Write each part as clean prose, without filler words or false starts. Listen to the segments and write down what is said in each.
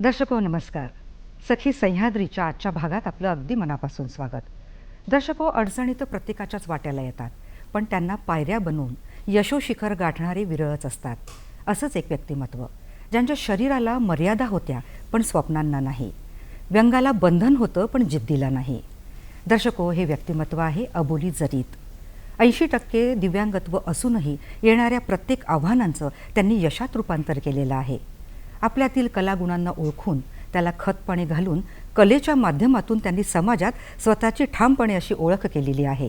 दर्शको नमस्कार. सखी सह्याद्रीच्या आजच्या भागात आपलं अगदी मनापासून स्वागत. दर्शको, अडचणी तर प्रत्येकाच्याच वाट्याला येतात, पण त्यांना पायऱ्या बनवून यशोशिखर गाठणारे विरळच असतात. असंच एक व्यक्तिमत्व, ज्यांच्या शरीराला मर्यादा होत्या पण स्वप्नांना नाही, व्यंगाला बंधन होतं पण जिद्दीला नाही. दर्शको, हे व्यक्तिमत्व आहे अबोली जरीत. 80% दिव्यांगत्व असूनही येणाऱ्या प्रत्येक आव्हानांचं त्यांनी यशात रूपांतर केलेलं आहे. आपल्यातील कलागुणांना ओळखून त्याला खतपाणी घालून कलेच्या माध्यमातून त्यांनी समाजात स्वतःची ठामपणे अशी ओळख केलेली आहे.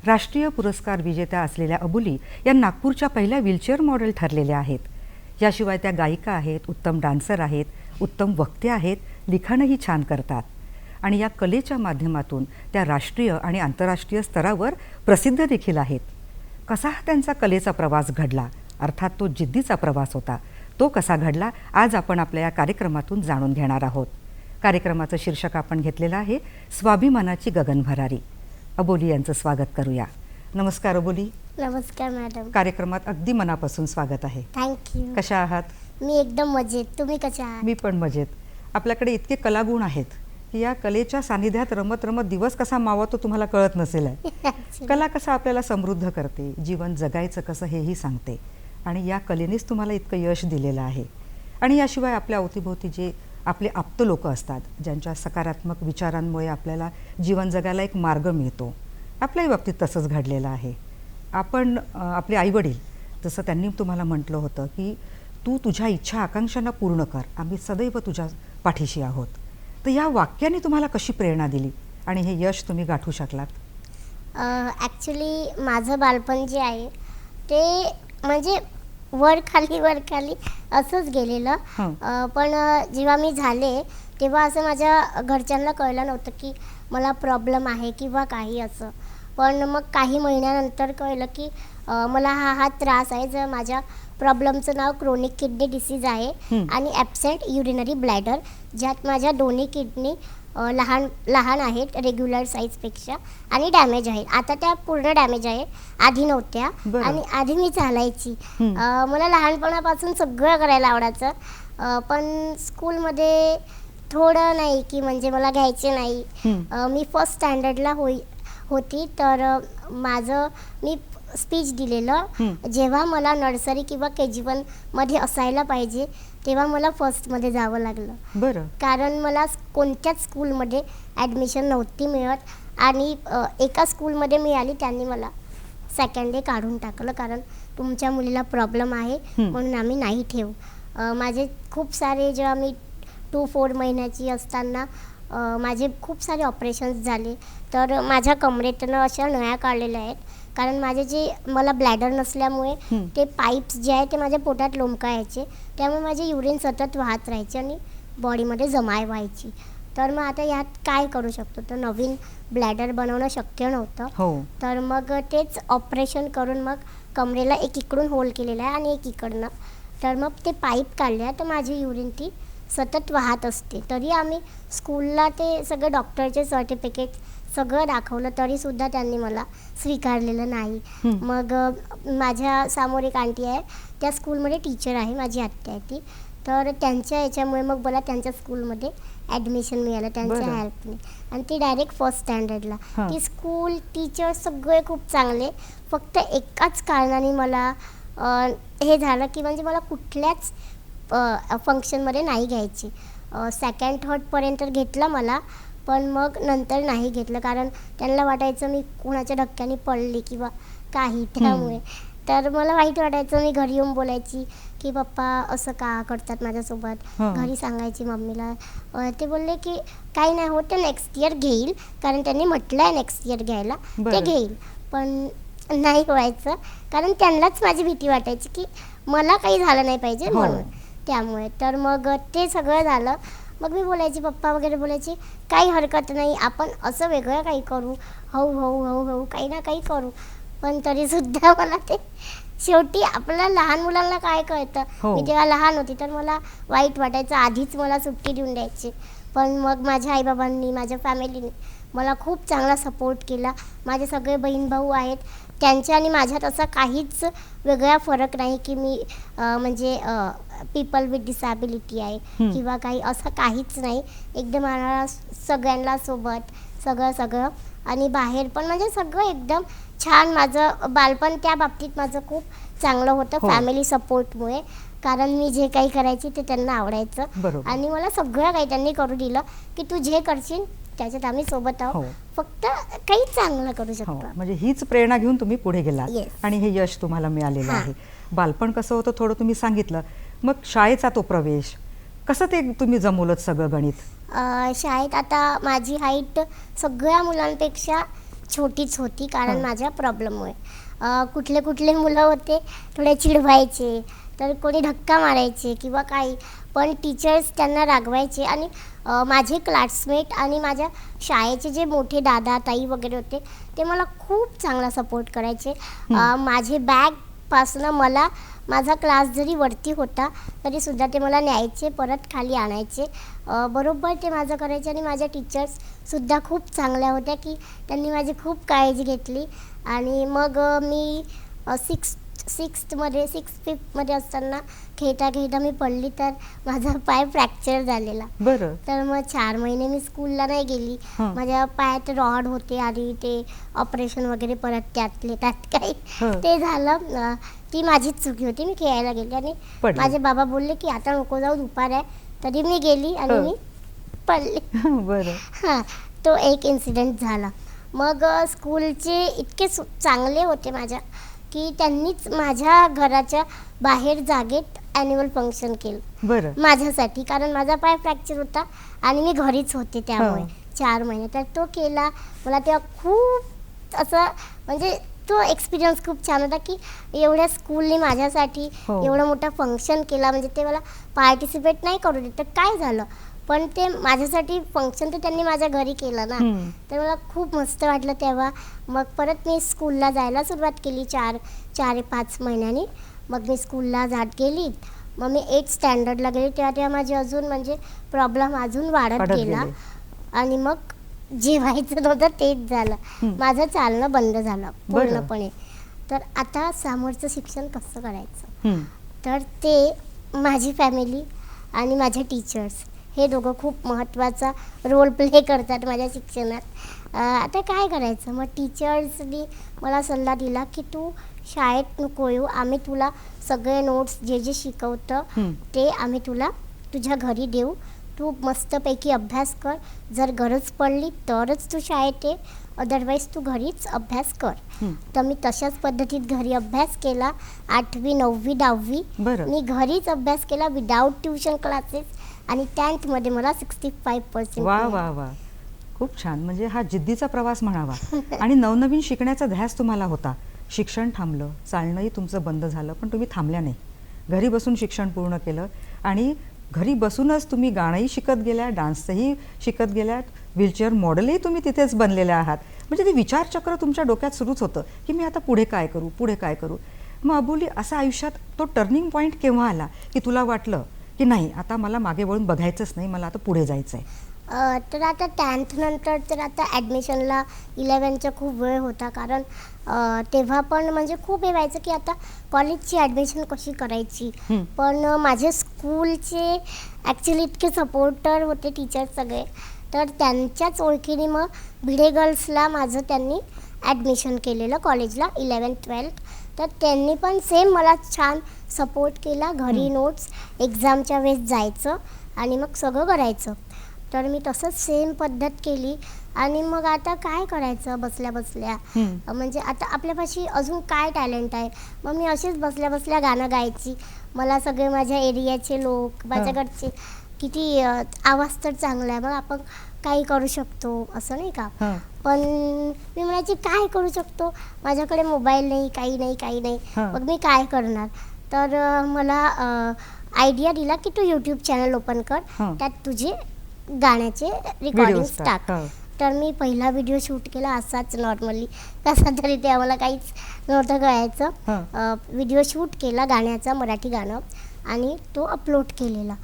राष्ट्रीय पुरस्कार विजेत्या असलेल्या अबोली या नागपूरच्या पहिल्या व्हीलचेअर मॉडेल ठरलेल्या आहेत. याशिवाय त्या गायिका आहेत, उत्तम डान्सर आहेत, उत्तम वक्ते आहेत, लिखाणही छान करतात आणि या कलेच्या माध्यमातून त्या राष्ट्रीय आणि आंतरराष्ट्रीय स्तरावर प्रसिद्ध देखील आहेत. कसा हा त्यांचा कलेचा प्रवास घडला, अर्थात तो जिद्दीचा प्रवास होता. तो कसा घडला आज आपण आपल्या या कार्यक्रमातून जाणून घेणार आहोत. कार्यक्रमाचं शीर्षक आपण घेतलेलं आहे स्वाभिमानाची गगनभरारी. अबोली यांचं स्वागत करूया. नमस्कार अबोली. नमस्कार मॅडम. कार्यक्रमात अगदी मनापासून स्वागत आहे. थँक्यू. कशा आहात? मी एकदम मजेत. तुम्ही कशा आहात? मी पण मजेत. आपल्याकडे इतके कलागुण आहेत की या कलेच्या सानिध्यात रमत रमत दिवस कसा मावतो तुम्हाला कळत नसेल आहे. कला कसं आपल्याला समृद्ध करते, जीवन जगायचं कसं हेही सांगते आणि या कलेनेच तुम्हाला इतकं यश दिलेलं आहे. आणि याशिवाय आपल्या अवतीभोवती जे आपले आप्त लोक असतात, ज्यांच्या सकारात्मक विचारांमुळे आपल्याला जीवन जगायला एक मार्ग मिळतो. आपल्याही बाबतीत तसंच घडलेलं आहे. आपण आपले आईवडील, जसं त्यांनी तुम्हाला म्हटलं होतं की तू तुझ्या इच्छा आकांक्षांना पूर्ण कर, आम्ही सदैव तुझ्या पाठीशी आहोत. तर या वाक्याने तुम्हाला कशी प्रेरणा दिली आणि हे यश तुम्ही गाठू शकलात? ॲक्च्युली माझं बालपण जे आहे ते म्हणजे वर खाली असंच गेलेलं. पण जेव्हा मी झाले तेव्हा असं माझ्या घरच्यांना कळलं नव्हतं की मला प्रॉब्लेम आहे किंवा काही असं. पण मग काही महिन्यानंतर कळलं की मला हा त्रास आहे. जर माझ्या प्रॉब्लेमचं नाव क्रोनिक किडनी डिसीज आहे आणि ॲब्सेंट युरिनरी ब्लॅडर, ज्यात माझ्या दोन्ही किडनी लहान आहेत रेग्युलर साईजपेक्षा आणि डॅमेज आहेत. आता त्या पूर्ण डॅमेज आहे, आधी नव्हत्या. आणि आधी मी चालायची. मला लहानपणापासून सगळं करायला आवडायचं. पण स्कूलमध्ये थोडं नाही की म्हणजे मला घ्यायचे नाही. मी फर्स्ट स्टँडर्डला होती तर मी स्पीच दिलेलं. जेव्हा मला नर्सरी किंवा KG1 मध्ये असायला पाहिजे तेव्हा मला फर्स्टमध्ये जावं लागलं. बरं. कारण मला कोणत्याच स्कूलमध्ये ॲडमिशन नव्हती मिळत आणि एका स्कूलमध्ये मिळाली, त्यांनी मला सेकंड डे काढून टाकलं. कारण तुमच्या मुलीला प्रॉब्लेम आहे म्हणून आम्ही नाही ठेवू. माझे खूप सारे, जेव्हा मी 2-4 महिन्याची असताना माझे खूप सारे ऑपरेशन्स झाले. तर माझ्या कमरेतनं अशा नळ्या काढलेल्या आहेत. कारण मला ब्लॅडर नसल्यामुळे ते पाईप्स जे आहे ते माझ्या पोटात लोंबकायचे, त्यामुळे माझे युरिन सतत वाहत राहायचे आणि बॉडीमध्ये जमाय व्हायची. तर मग आता यात काय करू शकतो, तर नवीन ब्लॅडर बनवणं शक्य नव्हतं. तर मग तेच ऑपरेशन करून मग कमरेला एक इकडून होल केलेला आहे आणि एक इकडनं. तर मग ते पाईप काढले तर माझी युरिन ती सतत वाहत असते. तरी आम्ही स्कूलला ते सगळं डॉक्टरचे सर्टिफिकेट सगळं दाखवलं तरीसुद्धा त्यांनी मला स्वीकारलेलं नाही. मग माझ्या समोर एक आंटी आहे, त्या स्कूलमध्ये टीचर आहे, माझी आत्या आहे ती. तर त्यांच्या याच्यामुळे मग मला त्यांच्या स्कूलमध्ये ॲडमिशन मिळालं त्यांच्या हेल्पने. आणि ती डायरेक्ट फर्स्ट स्टँडर्डला. ती स्कूल, टीचर सगळे खूप चांगले. फक्त एकाच कारणाने मला हे झालं की म्हणजे मला कुठल्याच फंक्शनमध्ये नाही घ्यायची. सेकंड थर्डपर्यंत घेतलं मला, पण मग नंतर नाही घेतलं. कारण त्यांना वाटायचं मी कोणाच्या धक्क्याने पडली किंवा काही, त्यामुळे. तर मला वाईट वाटायचं. मी घरी येऊन बोलायची की पप्पा असं का करतात माझ्यासोबत. घरी सांगायची मम्मीला. ते बोलले की काही नाही होत, ते नेक्स्ट इयर घेईल, कारण त्यांनी म्हटलं आहे नेक्स्ट इयर घ्यायला, ते घेईल. पण नाही व्हायचं, कारण त्यांनाच माझी भीती वाटायची की मला काही झालं नाही पाहिजे म्हणून, त्यामुळे. तर मग ते सगळं झालं. मग मी बोलायची, पप्पा वगैरे बोलायची काही हरकत नाही, आपण असं वेगळं काही करू, हळू काही ना काही करू. पण तरीसुद्धा मला ते शेवटी आपल्या लहान मुलांना काय कळतं. मी जेव्हा लहान होती तर मला वाईट वाटायचं, आधीच मला सुट्टी देऊन द्यायची. पण मग माझ्या आईबाबांनी, माझ्या फॅमिलीने मला खूप चांगला सपोर्ट केला. माझे सगळे बहीण भाऊ आहेत त्यांच्या आणि माझ्यात असा काहीच वेगळा फरक नाही की मी म्हणजे पीपल विथ डिसॅबिलिटी आहे किंवा काही असं काहीच नाही. एकदम मला सगळ्यांना सोबत सगळं आणि बाहेर पण म्हणजे सगळं एकदम छान. माझं बालपण त्या बाबतीत माझं खूप चांगलं होतं फॅमिली सपोर्टमुळे, कारण मी जे काही करायची ते त्यांना आवडायचं आणि मला सगळं काही त्यांनी करू दिलं की तू जे करशील त्याच्यात आम्ही सोबत आहोत, फक्त काही चांगलं करू शकतो. म्हणजे हीच प्रेरणा घेऊन तुम्ही पुढे गेलात आणि हे यश तुम्हाला मिळालेलं आहे. बालपण कसं होतं थोडं तुम्ही सांगितलं, मग शाळेचा तो प्रवेश कसं ते तुम्ही जमवलं सगळं गणित? शाळेत आता माझी हाईट सगळ्या मुलांपेक्षा छोटीच होती, कारण माझ्या प्रॉब्लेममुळे. कुठले मुलं होते थोडे चिडवायचे, तर कोणी धक्का मारायचे किंवा काही, पण टीचर्स त्यांना रागवायचे. आणि माझे क्लासमेट आणि माझ्या शाळेचे जे मोठे दादा ताई वगैरे होते ते मला खूप चांगला सपोर्ट करायचे. माझे बॅगपासनं मला माझा क्लास जरी वरती होता तरीसुद्धा ते मला न्यायचे, परत खाली आणायचे, बरोबर ते माझं करायचे. आणि माझ्या टीचर्ससुद्धा खूप चांगल्या होत्या की त्यांनी माझी खूप काळजी घेतली. आणि मग मी फिफ्थमध्ये असताना खेळता मी पडली, तर माझा पाय फ्रॅक्चर झालेला. तर मग 4 महिने मी स्कूलला नाही गेली. माझ्या पायात रॉड होते आणि ते ऑपरेशन वगैरे परत त्यात काही ते झालं. ती माझीच चुकी होती, मी खेळायला गेली आणि माझे बाबा बोलले की आता नको जाऊ, दुपार आहे. तरी मी गेली आणि मी पडले. तो एक इन्सिडेंट झाला. मग स्कूलचे इतके चांगले होते माझ्या की त्यांनीच माझ्या घराच्या बाहेर जागेत ॲन्युअल फंक्शन केलं माझ्यासाठी, कारण माझा पाय फ्रॅक्चर होता आणि मी घरीच होते त्यामुळे 4 महिने. तर तो केला. मला तेव्हा खूप असं म्हणजे तो एक्सपिरियन्स खूप छान होता की एवढ्या स्कूलने माझ्यासाठी एवढं मोठं फंक्शन केला. म्हणजे ते मला पार्टिसिपेट नाही करू देत तर काय झालं, पण ते माझ्यासाठी फंक्शन तर त्यांनी माझ्या घरी केलं ना, तर मला खूप मस्त वाटलं तेव्हा. मग परत मी स्कूलला जायला सुरुवात केली 4-5 महिन्यांनी. मग मी स्कूलला जात गेली. मग मी 8th स्टँडर्डला गेली, तेव्हा माझे अजून म्हणजे प्रॉब्लेम अजून वाढत गेला. आणि मग जे व्हायचं नव्हतं तेच झालं. माझं चालणं बंद झालं पूर्णपणे. तर आता समोरचं शिक्षण कसं करायचं, तर ते माझी फॅमिली आणि माझे टीचर्स हे दोघं खूप महत्त्वाचा रोल प्ले करतात माझ्या शिक्षणात. आता काय करायचं, मग टीचर्सनी मला सल्ला दिला की तू शाळेत नको येऊ, आम्ही तुला सगळे नोट्स जे शिकवतं ते आम्ही तुला तुझ्या घरी देऊ, तू मस्तपैकी अभ्यास कर, जर गरज पडली तरच तू शाळेत ये, अदरवाईज तू घरीच अभ्यास कर. तर मी तशाच पद्धतीत घरी अभ्यास केला. 8वी 9वी 10वी मी घरीच अभ्यास केला विदाऊट ट्युशन क्लासेस. आणि 10thमध्ये मला 65%. वा, खूप छान. म्हणजे हा जिद्दीचा प्रवास म्हणावा. आणि नवनवीन शिकण्याचा ध्यास तुम्हाला होता. शिक्षण थांबलं, चालणंही तुमचं बंद झालं, पण तुम्ही थांबल्या नाही. घरी बसून शिक्षण पूर्ण केलं आणि घरी बसूनच तुम्ही गाणंही शिकत गेल्या, डान्सही शिकत गेल्यात, व्हीलचेअर मॉडेलही तुम्ही तिथेच बनलेल्या आहात. म्हणजे ते विचारचक्र तुमच्या डोक्यात सुरूच होतं की मी आता पुढे काय करू. मग अबोली, असा आयुष्यात तो टर्निंग पॉईंट केव्हा आला की तुला वाटलं की नाही आता मला मागे वळून बघायचंच नाही, मला आता पुढे जायचं आहे? तर आता 10th नंतर तर आता ॲडमिशनला 11चा खूप वेळ होता, कारण तेव्हा पण म्हणजे खूप हे व्हायचं की आता कॉलेजची ॲडमिशन कशी करायची. पण माझे स्कूलचे ॲक्च्युली इतके सपोर्टर होते टीचर्स सगळे, तर त्यांच्याच ओळखीने मग भिडे गर्ल्सला माझं त्यांनी ॲडमिशन केलेलं कॉलेजला 11th-12th. तर त्यांनी पण सेम मला छान सपोर्ट केला. घरी नोट्स, एक्झामच्या वेळेस जायचं आणि मग सगळं करायचं. तर मी तसंच सेम पद्धत केली. आणि मग आता काय करायचं बसल्या म्हणजे आता आपल्यापाशी अजून काय टॅलेंट आहे. मग मी अशीच बसल्या गाणं गायची. मला सगळे माझ्या एरियाचे लोक, माझ्याकडचे किती आवाज तर चांगला आहे, मग आपण काही करू शकतो असं नाही का. पण मी म्हणायची काय करू शकतो, माझ्याकडे मोबाईल नाही, काही नाही, मग मी काय करणार. तर मला आयडिया दिला की तू यूट्यूब चॅनल ओपन कर, त्यात तुझे गाण्याचे रेकॉर्डिंग्स टाक. तर मी पहिला व्हिडिओ शूट केला असाच नॉर्मली, कसा तरी ते आम्हाला काहीच नव्हतं कळायचं. व्हिडिओ शूट केला गाण्याचा, मराठी गाणं, आणि तो अपलोड केलेला.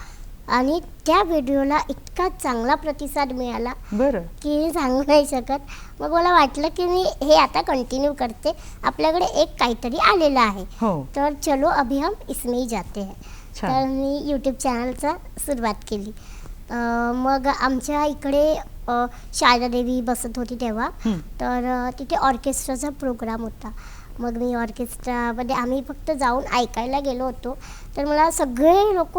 आणि त्या व्हिडिओला इतका चांगला प्रतिसाद मिळाला बरं. की सांगू नाही शकत. मग मला वाटलं की मी हे आता कंटिन्यू करते, आपल्याकडे एक काहीतरी आलेलं आहे, हो. तर चलो अभी हम इसमें ही जाते हैं. छान. तर मी यूट्यूब चॅनलचा सुरुवात केली. मग आमच्या इकडे शारदादेवी बसत होती तेव्हा, तर तिथे ऑर्केस्ट्राचा प्रोग्राम होता. मग मी ऑर्केस्ट्रामध्ये आम्ही फक्त जाऊन ऐकायला गेलो होतो. तर मला सगळे लोक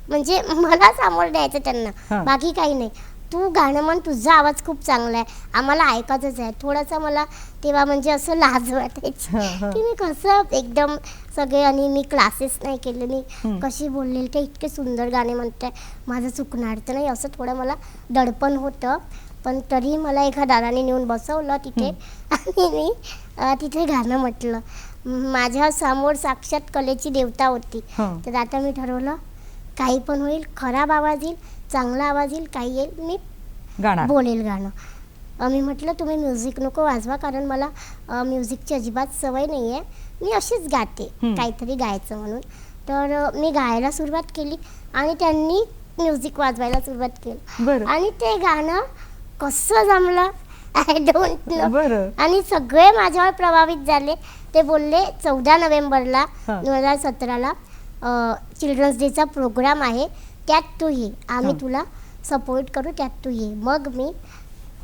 म्हणजे मला सामोरं द्यायचं त्यांना, हां. बाकी काही नाही. तू गाणं म्हण, तुझा आवाज खूप चांगला आहे, आम्हाला ऐकायचंच आहे. थोडासा मला तेव्हा म्हणजे असं लाज वाटायची हां, हां. की मी कसं एकदम सगळे, आणि मी क्लासेस नाही केले, मी कशी बोललेली, ते इतके सुंदर गाणे म्हणते, माझं चुकणार तर नाही, असं थोडं मला दडपण होतं. पण तरी मला एका दादाने नेऊन बसवलं तिथे आणि मी तिथे गाणं म्हटलं. माझ्या समोर साक्षात कलेची देवता होती. हं. तर आता मी ठरवलं काही पण होईल, खराब आवाज येईल, चांगला आवाज येईल, काही येईल, मी गाणार. बोलेल गाणं. मी म्हटलं तुम्ही म्युझिक नको वाजवा, कारण मला म्युझिकची अजिबात सवय नाही आहे, मी अशीच गाते, काहीतरी गायचं म्हणून. तर मी गायला सुरुवात केली आणि त्यांनी म्युझिक वाजवायला सुरुवात केली बरं. आणि ते गाणं कसं जमलं आय डोंट नो. बरं. आणि सगळे माझ्यावर प्रभावित झाले. ते बोलले 14 नोव्हेंबरला हां. 2017ला चिल्ड्रन्स डेचा प्रोग्राम आहे, त्यात तू ये, आम्ही हां. तुला सपोर्ट करू, त्यात तू ये. मग मी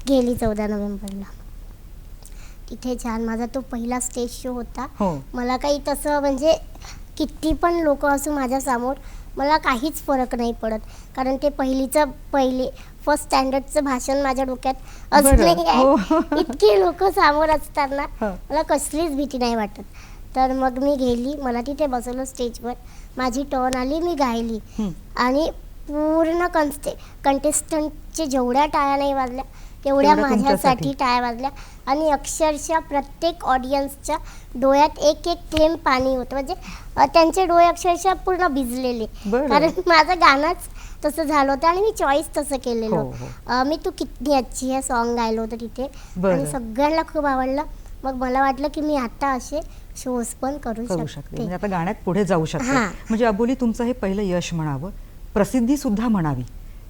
गेली 14 नोव्हेंबरला. तिथे छान माझा तो पहिला स्टेज शो होता. हो. मला काही तसं म्हणजे किती पण लोक असो माझ्यासमोर, मला काहीच फरक नाही पडत, कारण ते फर्स्ट स्टँडर्डचं भाषण माझ्या डोक्यात बरं. असं आहे. हो. इतकी लोक समोर असताना हं. मला कसलीच भीती नाही वाटत. तर मग मी गेली, मला तिथे बसवलं स्टेजवर, माझी टर्न आली, मी गायली आणि पूर्ण कंटेस्टंटचे जेवढ्या टाळ्या नाही वाजल्या तेवढ्या तेवढ्या माझ्यासाठी तुमच्यासाठी. टाळ्या वाजल्या. आणि अक्षरशः प्रत्येक ऑडियन्सच्या डोळ्यात एक एक थेंब पाणी होतं, म्हणजे त्यांचे डोळे अक्षरशः पूर्ण भिजलेले, बरं. कारण माझं गाणंच तसं झालं होतं आणि मी चॉईस तसं केलेलं. हो, मी तू कितनी अच्छी है सॉन्ग गायलं होतं तिथे बरं. आणि सगळ्यांना खूप आवडलं. मग मला वाटलं की मी आता असे शोज पण करू शकते, शकते. म्हणजे आता गाण्यात पुढे जाऊ शकते. हां. म्हणजे अबोली, तुमचं हे पहिलं यश म्हणावं, प्रसिद्धी सुद्धा म्हणावी,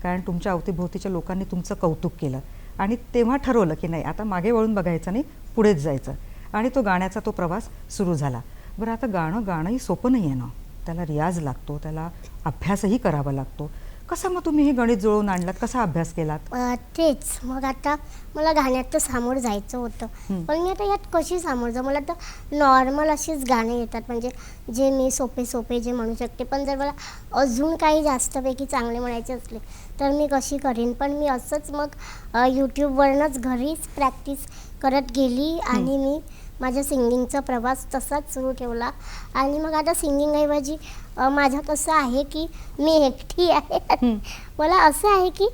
कारण तुमच्या अवतीभोवतीच्या लोकांनी तुमचं कौतुक केलं आणि तेव्हा ठरवलं की नाही, आता मागे वळून बघायचं नाही, पुढेच जायचं, आणि तो गाण्याचा तो प्रवास सुरू झाला. बरं, आता गाणंही सोपं नाही आहे ना, त्याला रियाज लागतो, त्याला अभ्यासही करावा लागतो. कसं मग तुम्ही हे गणित जुळवून आणलात, कसा अभ्यास केलात? तेच मग आता मला गाण्यात तर सामोरं जायचं होतं, पण मी आता यात कशी सामोरं जाऊ? मला तर नॉर्मल अशीच गाणे येतात, म्हणजे जे मी सोपे जे म्हणू शकते. पण जर मला अजून काही जास्तपैकी चांगले म्हणायचे असले तर मी कशी करीन. पण मी असंच मग यूट्यूबवरनंच घरीच प्रॅक्टिस करत गेली आणि मी माझ्या सिंगिंगचा प्रवास तसाच सुरू ठेवला. आणि मग आता सिंगिंगऐवजी माझ्यात असं आहे की मी एकटी आहे. मला असं आहे की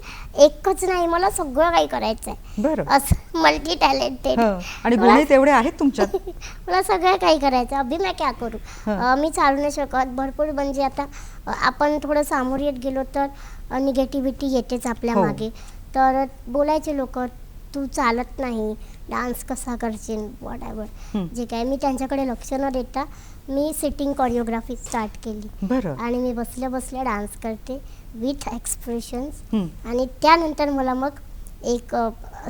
एकच नाही, मला सगळं काही करायचं आहे. बरं. असं मल्टी टॅलेंटेड. आणि गुणही तेवढे आहेत तुमच्यात. मला सगळं काही करायचं, अभि मैं क्या करू. मी चालू नाही शकत. भरपूर म्हणजे आता आपण थोडं सामोर येत गेलो तर निगेटिव्हिटी येतेच आपल्या हो. मागे. तर बोलायचे लोक, तू चालत नाही, डान्स कसा करशील, वॉट एव्हर जे काय. मी त्यांच्याकडे लक्ष न देता मी सिटिंग कोरिओग्राफी स्टार्ट केली. बरं. आणि मी बसल्या बसल्या डान्स करते विथ एक्सप्रेशन्स. आणि त्यानंतर मला मग एक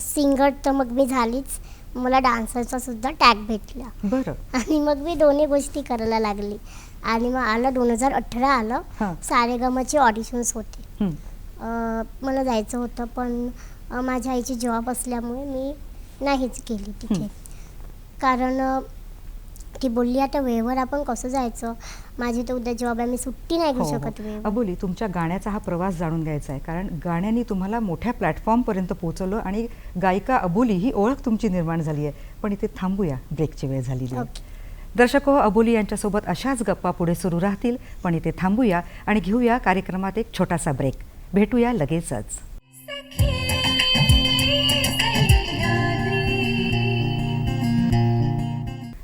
सिंगर तर मग मी झालीच, मला डान्सरचा सुद्धा टॅग भेटला. बरं. आणि मग मी दोन्ही गोष्टी करायला लागली. आणि मग आलं 2018 आलं, हां. सारेगमचे ऑडिशन्स होते. हं. मला जायचं होतं, पण माझ्या आईची जॉब असल्यामुळे मी नाहीच गेली तिथे. कारण ती बोलली आता वेळेवर आपण कसं जायचं, माझी तर उद्या जॉब आहे, मी सुट्टी नाही घेऊ शकत वेळेवर. अबोली, तुमच्या गाण्याचा हा प्रवास जाणून घ्यायचा आहे, कारण गाण्याने तुम्हाला मोठ्या प्लॅटफॉर्मपर्यंत पोहोचवलं आणि गायिका अबोली ही ओळख तुमची निर्माण झाली आहे. पण इथे थांबूया, ब्रेकची वेळ झालेली आहे. दर्शको, अबोली यांच्यासोबत अशाच गप्पा पुढे सुरू राहतील, पण इथे थांबूया आणि घेऊया कार्यक्रमात एक छोटासा ब्रेक. भेटूया लगेचच.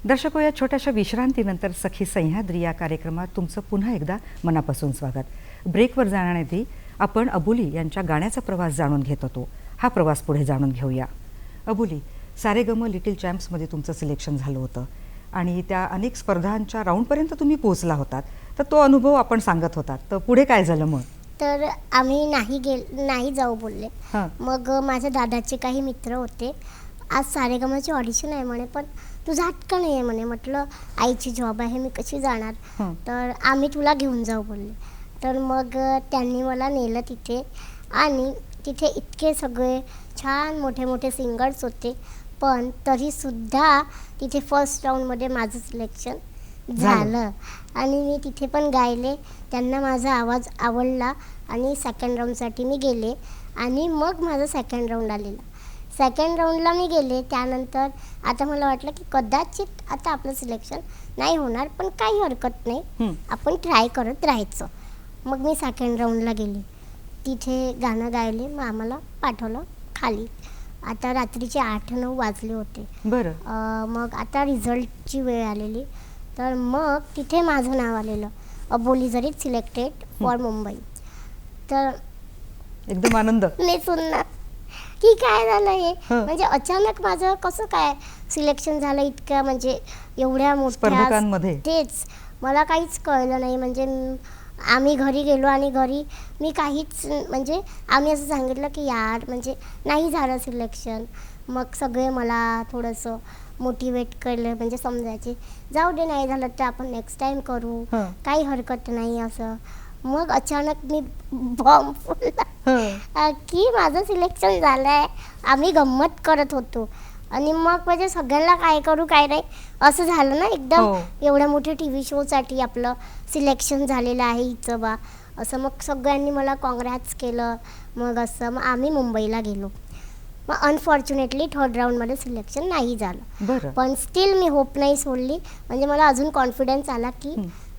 दर्शको, या छोट्याशा विश्रांतीनंतर सखी सह्याद्री या कार्यक्रमात तुमचं पुन्हा एकदा मनापासून स्वागत. ब्रेकवर जाण्याआधी आपण अबोली यांच्या गाण्याचा प्रवास जाणून घेत होतो. हा प्रवास पुढे जाणून घेऊया. अबोली, सारेगम लिटिल चॅम्प्समध्ये तुमचं सिलेक्शन झालं होतं आणि त्या अनेक स्पर्धांच्या राऊंडपर्यंत तुम्ही पोहोचला होतात, तर तो अनुभव आपण सांगत होतात. तर पुढे काय झालं मग? तर आम्ही नाही जाऊ बोलले. हां. मग माझ्या दादाचे काही मित्र होते, आज सारेगमची ऑडिशन आहे म्हणे, पण तुझा हट्ट नाही आहे म्हणे. म्हटलं आईची जॉब आहे, मी कशी जाणार. हं. तर आम्ही तुला घेऊन जाऊ बोलले. तर मग त्यांनी मला नेलं तिथे, आणि तिथे इतके सगळे छान मोठे मोठे सिंगर्स होते, पण तरीसुद्धा तिथे फर्स्ट राऊंडमध्ये माझं सिलेक्शन झालं. आणि मी तिथे पण गायले, त्यांना माझा आवाज आवडला, आणि सेकंड राऊंडसाठी मी गेले, आणि मग माझं सेकंड राऊंड आलेला. सेकंड राऊंडला मी गेले, त्यानंतर आता मला वाटलं की कदाचित आता आपलं सिलेक्शन नाही होणार, पण काही हरकत नाही, आपण ट्राय करत राहायचं. मग मी सेकंड राऊंडला गेले, तिथे गाणं गायले, मग आम्हाला पाठवलं खाली. आता रात्रीचे 8-9 वाजले होते. बरं. मग आता रिझल्टची वेळ आलेली, तर मग तिथे माझं नाव आलेलं, अबोली जरीत सिलेक्टेड फॉर मुंबई. तर एकदम आनंद. मी सुनणार की काय झालं हे, हं. म्हणजे अचानक माझं कसं काय सिलेक्शन झालं इतक्या, म्हणजे एवढ्या मोठ्या स्पर्धकांमध्ये. तेच मला काहीच कळलं नाही. म्हणजे आम्ही घरी गेलो, आणि घरी मी काहीच, म्हणजे आम्ही असं सांगितलं की यार म्हणजे नाही झालं सिलेक्शन. मग सगळे मला थोडंसं मोटिवेट केलं, म्हणजे समजायचे जाऊ दे, नाही झालं तर आपण नेक्स्ट टाईम करू, हं. काही हरकत नाही असं. मग अचानक मी बॉम्ब फुटला हं. की माझं सिलेक्शन झालं आहे. आम्ही गंमत करत होतो, आणि मग म्हणजे सगळ्यांना काय करू काय नाही असं झालं ना एकदम. हो. एवढ्या मोठ्या टी व्ही शोसाठी आपलं सिलेक्शन झालेलं आहे हिचं बा असं. मग सगळ्यांनी मला कॉंग्रॅट्स केलं. मग असं मग आम्ही मुंबईला गेलो. मग अनफॉर्च्युनेटली थर्ड राऊंडमध्ये सिलेक्शन नाही झालं, बरं. पण स्टील मी होप नाही सोडली. म्हणजे मला अजून कॉन्फिडन्स आला की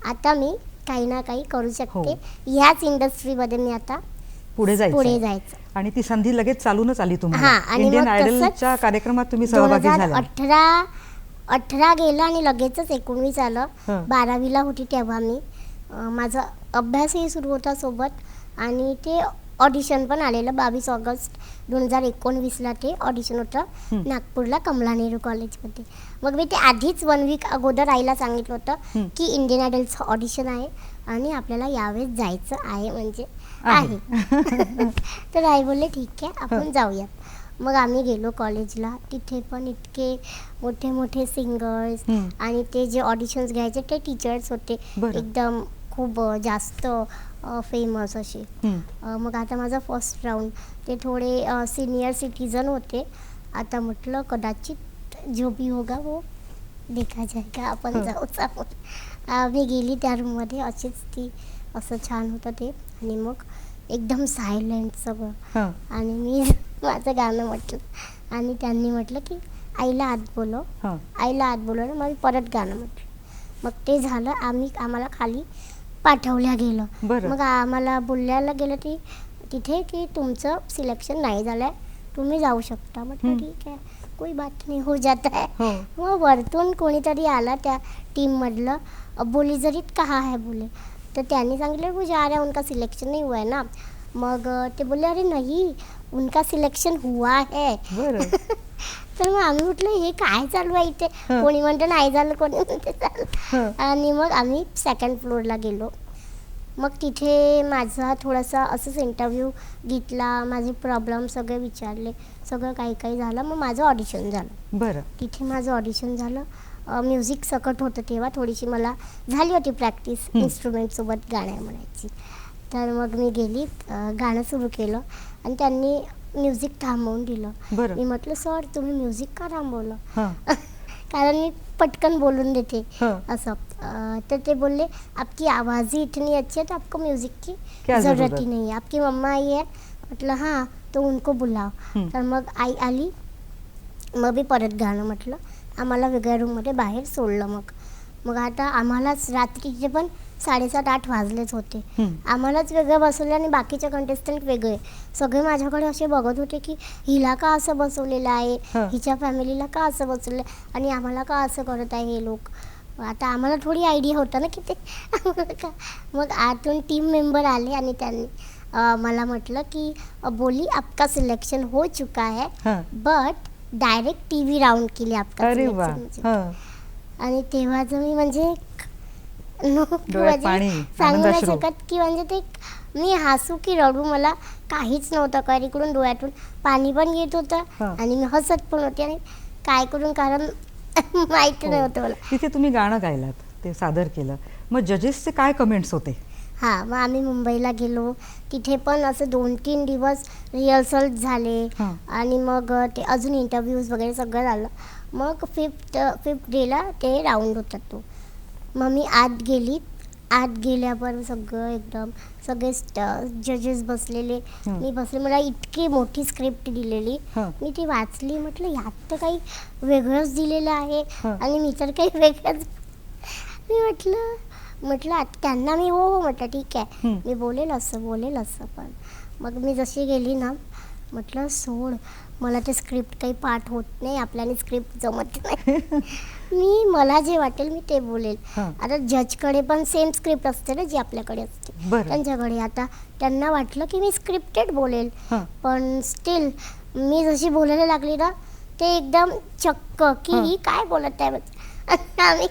आता मी काही ना काही करू शकते, ह्याच इंडस्ट्रीमध्ये मी आता पुढे पुढे जायचं. जायचं. आणि ती संधी लगेच चालूनच आली हां, तुम्हाला. आणि इंडियन मग आयडलच्या तसंच कार्यक्रमात तुम्ही सहभागी झाला. 2018 गेला, आणि लगेचच 19 आलं. हं. 12वीला होती तेव्हा मी. माझा अभ्यासही सुरू होता सोबत, आणि ते ऑडिशन पण आलेलं 22 ऑगस्ट 2019ला ते ऑडिशन होतं नागपूरला कमला नेहरू कॉलेजमध्ये. मग मी ते आधीच 1 वीक अगोदर आईला सांगितलं होतं की इंडियन आयडलचं ऑडिशन आहे, आणि आपल्याला यावेळेस जायचं आहे, म्हणजे आहे. तर आई बोलले ठीक आहे, आपण जाऊया. मग आम्ही गेलो कॉलेजला. तिथे पण इतके मोठे मोठे सिंगर्स, आणि ते जे ऑडिशन्स घ्यायचे ते टीचर्स होते, बरं. एकदम खूप जास्त फेमस असे. मग आता माझा फर्स्ट राऊंड, ते थोडे सिनियर सिटीजन होते. आता म्हटलं कदाचित जो भी होगा वो देखा जाएगा, आपण जाऊच आपण. मी गेली त्या रूममध्ये, अशीच ती, असं छान होतं ते. आणि मग एकदम सायलेंट सगळं, आणि मी माझं गाणं म्हटलं, आणि त्यांनी म्हटलं की आईला आत बोलव. आईला आत बोलवलं, मग परत गाणं म्हटलं. मग ते झालं. आम्हाला खाली पाठवल्या गेलं. मग आम्हाला बोलल्याला गेलं की तिथे की तुमचं सिलेक्शन नाही झालं आहे, तुम्ही जाऊ शकता. म्हटलं ठीक आहे, कोई बात नाही, हो जाता है. मग वरतून कोणीतरी आला त्या टीममधलं, बोली जरीत कहा है बोले. तर त्यांनी सांगितलं वो जा रहा है, उनका सिलेक्शन नहीं हुआ है ना. मग ते बोलले अरे नहीं, उनका सिलेक्शन हुआ है. तर मग आम्ही म्हटलं हे काय चालू आहे इथे, कोणी म्हणतं नाही झालं, कोणी म्हणते झालं. आणि मग आम्ही सेकंड फ्लोअरला गेलो. मग तिथे माझा थोडासा असंच इंटरव्ह्यू घेतला, माझे प्रॉब्लेम सगळे विचारले, सगळं काही काही झालं. मग माझं ऑडिशन झालं. बरं. तिथे माझं ऑडिशन झालं. म्युझिक सकट होतं तेव्हा, थोडीशी मला झाली होती प्रॅक्टिस इन्स्ट्रुमेंटसोबत गाण्या म्हणायची. तर मग मी गेली, गाणं सुरू केलं, आणि त्यांनी म्युझिक थांबवून दिलं. मी म्हटलं सर तुम्ही म्युझिक का थांबवलं, कारण मी पटकन बोलून देते असं. तर ते बोलले आपकी आवाज़ ही इतनी अच्छी है तो आपको म्यूज़िक की ज़रूरत ही नहीं है, आपकी मम्मा आई है. म्हटलं हां, तो उनको बुलाव. तर मग आई आली. मग मी परत गाणं म्हटलं. आम्हाला वेगळ्या रूममध्ये बाहेर सोडलं. मग आता आम्हालाच रात्रीचे पण 7:30-8 वाजलेच होते. आम्हालाच वेगळं बसवलं, आणि बाकीचे कंटेस्टंट वेगळे. सगळे माझ्याकडे असे बघत होते की हिला का असं बसवलेलं आहे, हिच्या फॅमिलीला का असं बसवलं आहे, आणि आम्हाला का असं करत आहे हे लोक. आता आम्हाला थोडी आयडिया होता ना की ते का. मग आतून टीम मेंबर आले, आणि त्यांनी मला म्हटलं की बोली आपका सिलेक्शन हो चुका है, बट डायरेक्ट TV राउंड के लिए आपका सिलेक्शन. आणि तेव्हाच मी म्हणजे सांगू नाही शकत की म्हणजे ते मी हसू की रडू मला काहीच नव्हतं कारण इकडून डोळ्यातून पाणी पण येत होतं हां. आणि मी हसत पण होते आणि काय करून कारण माहीत हो. नव्हतं मला. तिथे तुम्ही गाणं गायलात, ते सादर केलं. मग जजेसचे काय कमेंट्स होते? हां, मग आम्ही मुंबईला गेलो. तिथे पण असं 2-3 दिवस रिहर्सल झाले हां. आणि मग ते अजून इंटरव्ह्यूज वगैरे सगळं झालं. मग फिफ्थ डेला ते राऊंड होता तो. मग मी आत गेली. आत गेल्यावर सगळं एकदम सगळे जजेस बसलेले. हं. मी बसले. मला इतकी मोठी स्क्रिप्ट दिलेली. हं. मी ती वाचली. म्हटलं यात तर काही वेगळंच दिलेलं आहे हं. आणि मी तर काही वेगळंच. मी म्हटलं त्यांना मी हो म्हटलं ठीक आहे हं. मी बोलेल असं पण मग मी जशी गेली ना म्हटलं सोड मला ते स्क्रिप्ट काही पाठ होत नाही आपल्याला स्क्रिप्ट जमत नाही मला जे वाटेल मी ते बोलेल. हां. आता जजकडे पण सेम स्क्रिप्ट असते ना जी आपल्याकडे असते बरं. त्यांच्याकडे आता त्यांना वाटलं की मी स्क्रिप्टेड बोलेल हां. पण स्टील मी जशी बोलायला लागली ना ते एकदम चक्क की हां. ही काय बोलत आहे आम्ही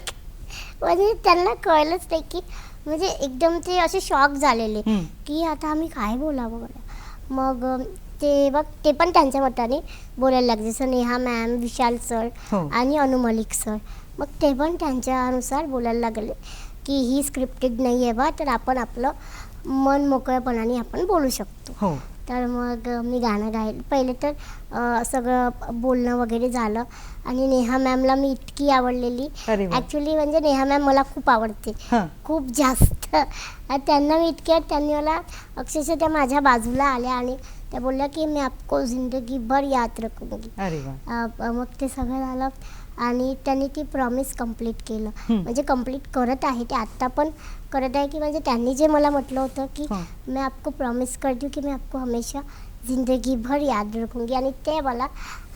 म्हणजे त्यांना कळलंच नाही की म्हणजे एकदम ते असे शॉक झालेले हं. की आता आम्ही काय बोलावं बरं. मग ते बघ ते पण त्यांच्या मताने बोलायला लागले जसं नेहा मॅम विशाल सर हो. आणि अनु मलिक सर. मग ते पण त्यांच्यानुसार बोलायला लागले की ही स्क्रिप्टेड नाही आहे बा तर आपण आपलं मन मोकळेपणाने आपण बोलू शकतो. हो. तर मग मी गाणं गायलं पहिले तर सगळं बोलणं वगैरे झालं आणि नेहा मॅमला मी इतकी आवडलेली अरे वा. ॲक्च्युली म्हणजे नेहा मॅम मला खूप आवडते हां. खूप जास्त आणि त्यांना मी इतक्या त्यांनी मला अक्षरशः त्या माझ्या बाजूला आल्या आणि त्या बोलल्या की मी आपको जिंदगी भर याद रखूंगी. अरे वा. मग ते सगळं झालं आणि त्यांनी ती प्रॉमिस कंप्लीट केलं. हं. म्हणजे कंप्लीट करत आहे ते आत्ता पण करत आहे की म्हणजे त्यांनी जे मला म्हटलं होतं की हां. मैं आपको प्रॉमिस करती हूँ की मैं आपको हमेशा जिंदगी भर याद रखूंगी आणि ते मला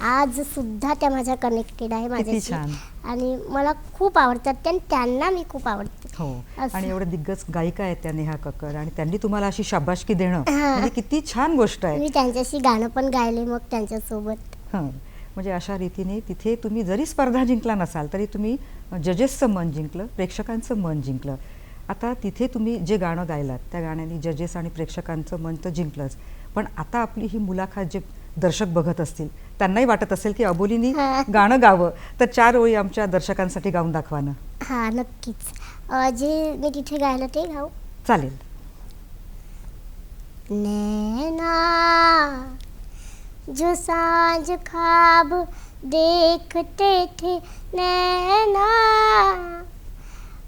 आज सुद्धा त्या माझ्या कनेक्टेड आहे किती माझ्याशी छान. आणि मला खूप आवडतात आणि त्यांना मी खूप आवडते. हो. असं. आणि एवढ्या दिग्गज गायिका आहेत त्या नेहा कक्कर आणि त्यांनी तुम्हाला अशी शाबासकी देणं हां. म्हणजे किती छान गोष्ट आहे. मी त्यांच्याशी गाणं पण गायले मग त्यांच्यासोबत. हां. म्हणजे अशा रीतीने तिथे तुम्ही जरी स्पर्धा जिंकला नसाल तरी तुम्ही जजेसचं मन जिंकलं, प्रेक्षकांचं मन जिंकलं. आता तिथे तुम्ही जे गाणं गायलात त्या गाण्याने जजेस आणि प्रेक्षकांचं मन तर जिंकलंच. पण आता आपली ही मुलाखत जे दर्शक बघत असतील त्यांनाही वाटत असेल की अबोलीनी हां. गाणं गावं तर 4 ओळी आमच्या दर्शकांसाठी गाऊन दाखवा ना. हां नक्कीच. जे मी तिथे गायलं ते गाऊ. चालेल. नैना जो सांझ ख्वाब देखते थे नैना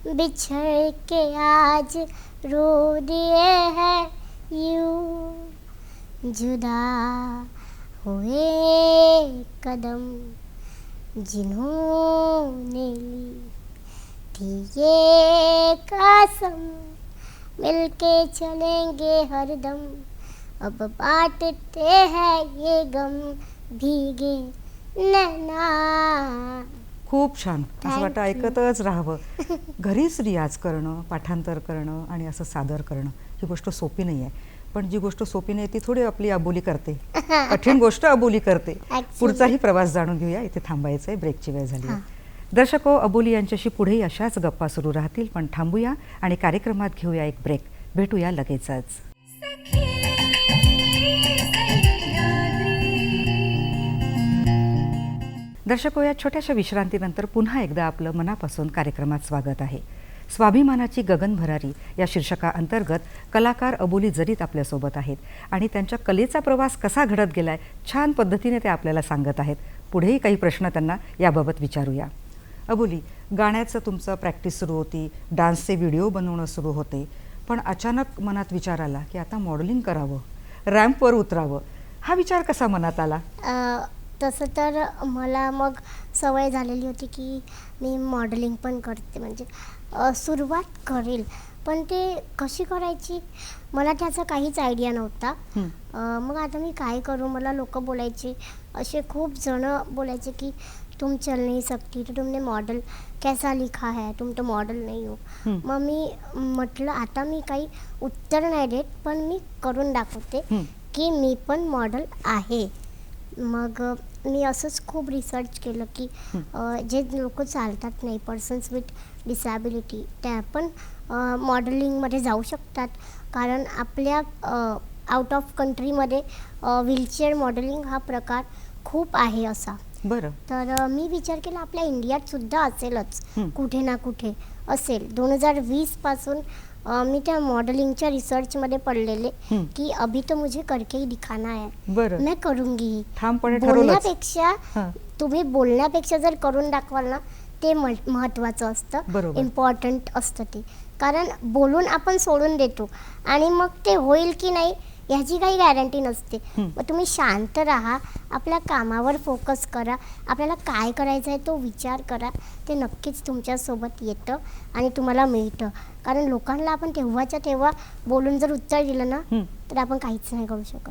बिछड़ के आज रो दिए हैं यूं जुदा हुए कदम जिन्होंने ली थी ये कसम मिलके चलेंगे हरदम अब बांटते हैं ये गम भीगे नैना. खूप छान. असं Thank वाटतं you. ऐकतच राहावं. घरीच रियाज करणं, पाठांतर करणं आणि असं सादर करणं ही गोष्ट सोपी नाही आहे. पण जी गोष्ट सोपी नाही ती थोडी आपली अबोली करते. कठीण गोष्ट अबोली करते. Actually. पुढचाही प्रवास जाणून घेऊया. इथे थांबायचं आहे, ब्रेकची वेळ झाली आहे. हां. दर्शको, अबोली यांच्याशी पुढेही अशाच गप्पा सुरू राहतील, पण थांबूया आणि कार्यक्रमात घेऊया एक ब्रेक. भेटूया लगेचच. दर्शको, या छोट्याशा विश्रांतीनंतर पुन्हा एकदा आपलं मनापासून कार्यक्रमात स्वागत आहे. स्वाभिमानाची गगन भरारी या शीर्षकाअंतर्गत कलाकार अबोली जरीत आपल्यासोबत आहेत आणि त्यांच्या कलेचा प्रवास कसा घडत गेलाय छान पद्धतीने ते आपल्याला सांगत आहेत. पुढेही काही प्रश्न त्यांना याबाबत विचारूया. अबोली, गाण्याचं तुमचं प्रॅक्टिस सुरू होती, डान्सचे व्हिडिओ बनवणं सुरू होते, पण अचानक मनात विचार आला की आता मॉडेलिंग करावं, रॅम्पवर उतरावं. हा विचार कसा मनात आला? तसं तर मला मग सवय झालेली होती की मी मॉडेलिंग पण करते म्हणजे सुरुवात करेल पण ते कशी करायची मला त्याचा काहीच आयडिया नव्हता. मग आता मी काय करू मला लोक बोलायचे असे खूप जण बोलायचे की तुम चल नहीं सकती तो तुमने मॉडल कैसा लिखा है तुम तो मॉडल नहीं हो. मग मी म्हटलं आता मी काही उत्तर नाही देत पण मी करून दाखवते की मी पण मॉडल आहे. मग मी असंच खूप रिसर्च केलं की जे लोक चालतात नाही पर्सन्स विथ डिसॅबिलिटी त्या पण मॉडेलिंगमध्ये जाऊ शकतात, कारण आपल्या आउट ऑफ कंट्रीमध्ये व्हीलचेअर मॉडेलिंग हा प्रकार खूप आहे असा. बरं. तर मी विचार केला आपल्या इंडियात सुद्धा असेलच, हं. कुठे ना कुठे असेल. 2020 पासून मी त्या मॉडेलिंगच्या रिसर्चमध्ये पडलेले हं. की अभी तो मुझे करके ही दिखाना है, बरं. मैं करूंगी. ठामपणे ठरवलंच. बोलण्यापेक्षा हां. तुम्ही बोलण्यापेक्षा जर करून दाखवाल ना, ते महत्त्वाचं असतं, बरोबर. इम्पॉर्टंट असतं ते. कारण बोलून आपण सोडून देतो आणि मग ते होईल की नाही ह्याची काही गॅरंटी नसते. हं. मग तुम्ही शांत राहा, आपल्या कामावर फोकस करा, आपल्याला काय करायचं आहे तो विचार करा, ते नक्कीच तुमच्यासोबत येतं आणि तुम्हाला मिळतं. कारण लोकांना आपण तेव्हाच्या तेव्हा बोलून जर उत्तर दिलं ना, हं. तर आपण काहीच नाही करू शकत.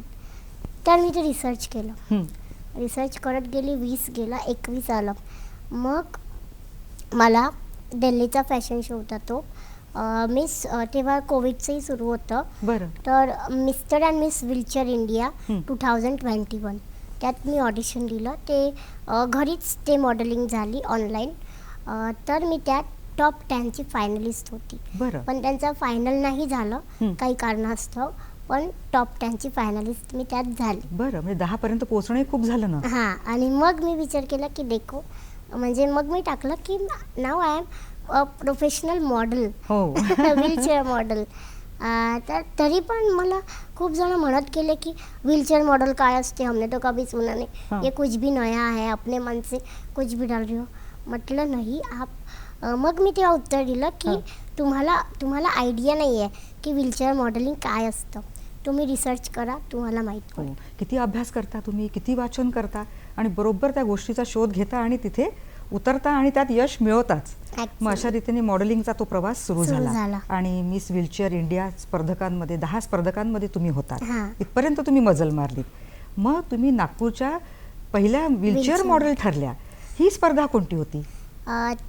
तर मी ते रिसर्च केलं. हं. रिसर्च करत गेली, 20 गेला, 21 आलं. मग मला दिल्लीचा फॅशन शो होता तो. तेव्हा कोविडचंही सुरू होतं. बरं. तर mister and miss wheelchair India हं. 2021 त्यात मी ऑडिशन दिलं. ते घरीच ते मॉडेलिंग झाली ऑनलाईन. तर मी त्यात टॉप 10ची फायनलिस्ट होती. बरं. पण त्यांचं फायनल नाही झालं हं. काही कारणास्तव, पण टॉप 10ची फायनलिस्ट मी त्यात झाली. बरं, म्हणजे 10 पर्यंत पोहोचणंही खूप झालं ना. हां, आणि मग मी विचार केला की देखो, म्हणजे मग मी टाकलं की नाव I am a professional model, हो. Wheelchair model. तर तरी पण मला खूप जण म्हणत गेले की व्हीलचेअर मॉडेल काय असते, हमने तो कभी सुना नहीं, हाँ. ये कुछ भी नया है, अपने मन से कुछ भी डाल रही हो. म्हटलं नाही मग मी तेव्हा उत्तर दिलं की हां. तुम्हाला आयडिया नाही आहे की व्हीलचेअर मॉडेलिंग काय असतं. तुम्ही रिसर्च करा, तुम्हाला माहीत हो. पडेल. किती अभ्यास करता तुम्ही, किती वाचन करता आणि बरोबर त्या गोष्टीचा शोध घेता आणि तिथे उतरता आणि त्यात यश मिळवताच. मग अशा रीतीने मॉडेलिंगचा तो प्रवास सुरू सुरू झाला झाला. आणि मिस व्हीलचेअर इंडिया स्पर्धकांमध्ये 10 स्पर्धकांमध्ये तुम्ही होतात. हां. इथपर्यंत तुम्ही मजल मारलीत. मग तुम्ही नागपूरच्या पहिल्या व्हीलचेअर व्हीलचेअर. मॉडेल ठरल्या. ही स्पर्धा कोणती होती?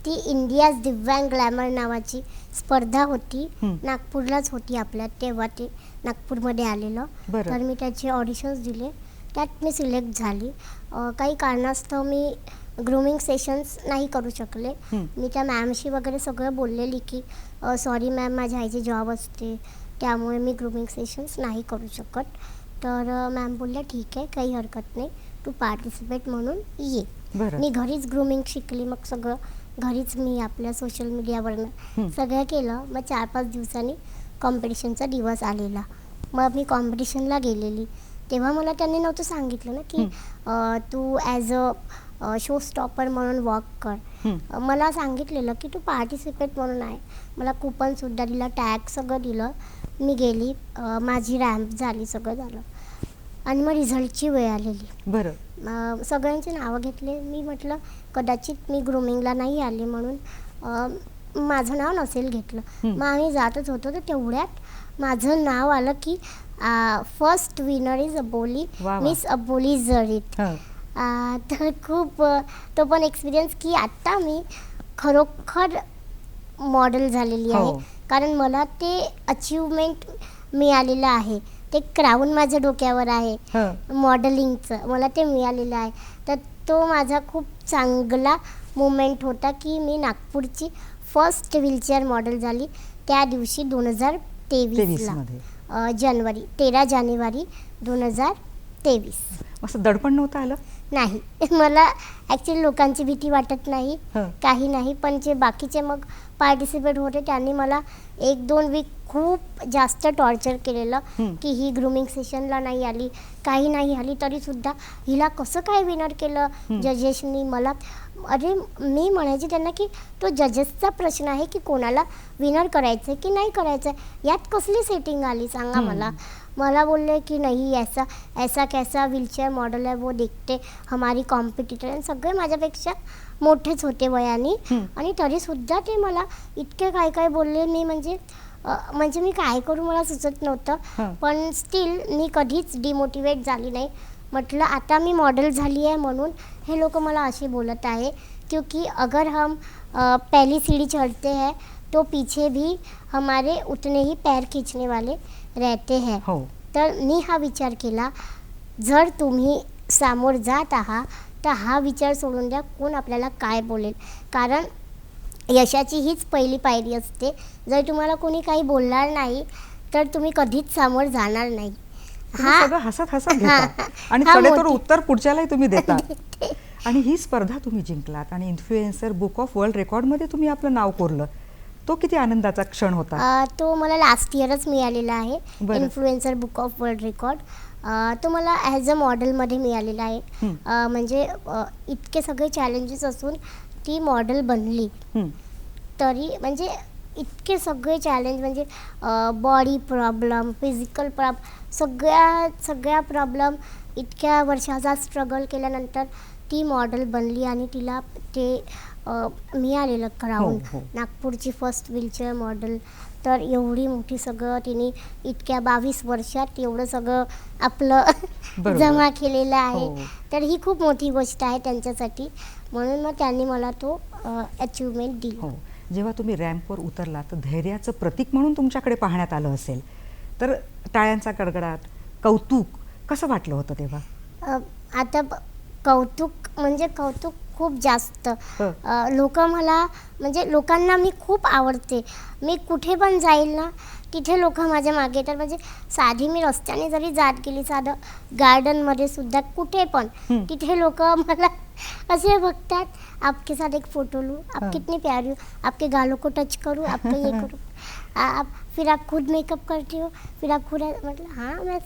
ती इंडियाज दिव्यांग ग्लॅमर नावाची स्पर्धा होती. हं. नागपूरलाच होती आपल्या तेव्हा, ते नागपूरमध्ये आलेलं. बरं. तर मी त्याचे ऑडिशन्स दिले, त्यात मी सिलेक्ट झाली. काही कारणास्तव मी ग्रूमिंग सेशन्स नाही करू शकले. हं. मी त्या मॅमशी वगैरे सगळं बोललेली की सॉरी मॅम, माझ्या आईची जॉब असते, त्यामुळे मी ग्रूमिंग सेशन्स नाही करू शकत. तर मॅम बोलल्या ठीक आहे, काही हरकत नाही, तू पार्टिसिपेट म्हणून ये. बरं. मी घरीच ग्रूमिंग शिकली. मग सगळं घरीच मी आपल्या सोशल मीडियावरनं हं. सगळं केलं. मग 4-5 दिवसांनी कॉम्पिटिशनचा दिवस आलेला. मग मी कॉम्पिटिशनला गेलेली. तेव्हा मला त्यांनी नव्हतं सांगितलं ना की तू ॲज अ शो स्टॉपर म्हणून वॉक कर. हं. मला सांगितलेलं की तू पार्टिसिपेट म्हणून आहे. मला कुपनसुद्धा दिला, टॅग सगळं दिलं. मी गेली, माझी रॅम्प झाली, सगळं झालं आणि मग रिझल्टची वेळ आलेली. बरं. सगळ्यांची नावं घेतले. मी म्हटलं कदाचित मी ग्रूमिंगला नाही आले म्हणून माझं नाव नसेल घेतलं. हं. मग आम्ही जातच होतो, तर तेवढ्यात माझं नाव आलं की फर्स्ट विनर इज अबोली, वा वा. मिस अबोली जरीत. हं. तर खूप तो पण एक्सपिरियन्स की आत्ता मी खरोखर मॉडेल झालेली आहे. हो. कारण मला ते अचिव्हमेंट मिळालेलं आहे. ते क्राऊन माझ्या डोक्यावर आहे हं. मॉडेलिंगचं, मला ते मिळालेलं आहे. तर तो माझा खूप चांगला मोमेंट होता की मी नागपूरची फर्स्ट व्हीलचेअर मॉडेल झाली त्या दिवशी 2023ला. मध्ये. 13 जानेवारी 2023. असं दडपण नव्हतं आलं? नाही, मला ॲक्च्युली लोकांची भीती वाटत नाही, हं. काही नाही. पण जे बाकीचे मग पार्टिसिपेट होते त्यांनी मला 1-2 वीक खूप जास्त टॉर्चर केलेलं हं. की ही ग्रूमिंग सेशनला नाही आली, काही नाही आली, तरीसुद्धा हिला कसं काय विनर केलं जजेसनी. मला मी म्हणायची त्यांना की तो जजेसचा प्रश्न आहे की कोणाला विनर करायचं आहे की नाही करायचं आहे, यात कसली सेटिंग आली सांगा मला. मला बोलले की नाही, ऐसा कैसा व्हीलचेअर मॉडेल है, वो देखते हमारी कॉम्पिटिटर. आणि सगळे माझ्यापेक्षा मोठेच होते वयाने. आणि तरीसुद्धा ते मला इतके काय काय बोलले. मी म्हणजे मी काय करू मला सुचत नव्हतं. पण स्टील मी कधीच डिमोटिवेट झाली नाही. म्हटलं आता मी मॉडेल झाली आहे म्हणून हे लोक मला असे बोलत आहे, क्योंकि अगर हम पहली सीढ़ी चढ़ते हैं तो पीछे भी हमारे उतने ही पैर खींचने वाले रहते हैं. हो. तर मी हा विचार केला, जर तुम्ही सामोर जात आहात तर हा विचार सोडून द्या कोण आपल्याला काय बोलेल. कारण यशाची हीच पहिली पायरी असते. जर तुम्हाला कोणी काही बोलणार नाही तर तुम्ही कधीच समोर जाणार नाही. तुम्ही सगळं हसत हसत घेता आणि हा सडेतोड मोठी- उत्तर पुढच्यालाही तुम्ही देता. आणि ही स्पर्धा तुम्ही जिंकलात आणि इन्फ्लुएन्सर बुक ऑफ वर्ल्ड रेकॉर्डमध्ये तुम्ही आपलं नाव कोरलं. तो किती आनंदाचा क्षण होता. तो मला लास्ट इयरच मिळालेला आहे. बरं. Influencer book of world record. तो मला ॲज अ मॉडेलमध्ये मिळालेला आहे. म्हणजे इतके सगळे चॅलेंजेस असून ती मॉडेल बनली. हं. तरी म्हणजे इतके सगळे चॅलेंज म्हणजे बॉडी प्रॉब्लेम, फिजिकल सगळ्या प्रॉब्लेम, इतक्या वर्षाचा स्ट्रगल केल्यानंतर ती मॉडेल बनली आणि तिला ते मिळालेलं क्राऊन. हो. नागपूरची फर्स्ट व्हीलचेअर मॉडेल. तर एवढी मोठी सगळं तिने इतक्या 22 वर्षात एवढं सगळं आपलं बरोबर. जमा केलेलं आहे. हो. तर ही खूप मोठी गोष्ट आहे त्यांच्यासाठी. म्हणून मग त्यांनी मला तो अचिव्हमेंट दिली. हो. जेव्हा तुम्ही रॅम्पवर उतरला तर धैर्याचं प्रतीक म्हणून तुमच्याकडे पाहण्यात आलं असेल. तर टाळ्यांचा गडगडाट, कौतुक कसं वाटलं होतं तेव्हा? आता कौतुक म्हणजे कौतुक खूप जास्त. लोक मला म्हणजे लोकांना मी खूप आवडते. मी कुठे पण जाईल ना तिथे लोक माझ्या मागे येतात. म्हणजे साधी मी रस्त्याने जरी जात गेली, साधं गार्डनमध्ये सुद्धा कुठे पण तिथे लोक मला असे बघतात, आपके साथ एक फोटो लूँ, आप कितनी प्यारी हो, आपके गालों को टच करूँ, आपको ये करूँ, आप फिर आप खुद मेकअप करती हो, फिर आप खुद म्हटलं हां मैं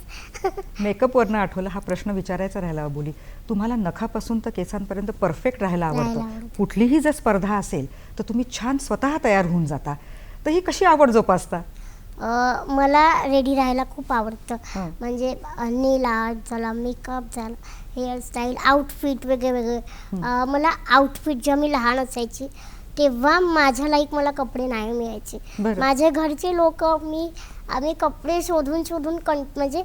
मेकअपवरनं आठवलं, हा प्रश्न विचारायचा राहिला अबोली. तुम्हाला नखापासून तर केसांपर्यंत परफेक्ट राहायला आवडतं. कुठलीही जर स्पर्धा असेल तर तुम्ही छान स्वतः तयार होऊन जाता. तर ही कशी आवड जोपासता? मला रेडी राहायला खूप आवडतं. म्हणजे नेल आर्ट झाला, मेकअप झाला, हेअरस्टाईल, आउटफिट वेगळे. मला आउटफिट जेव्हा मी लहान असायची तेव्हा माझ्या लाईक मला कपडे नाही मिळायचे. माझे घरचे लोक आम्ही कपडे शोधून म्हणजे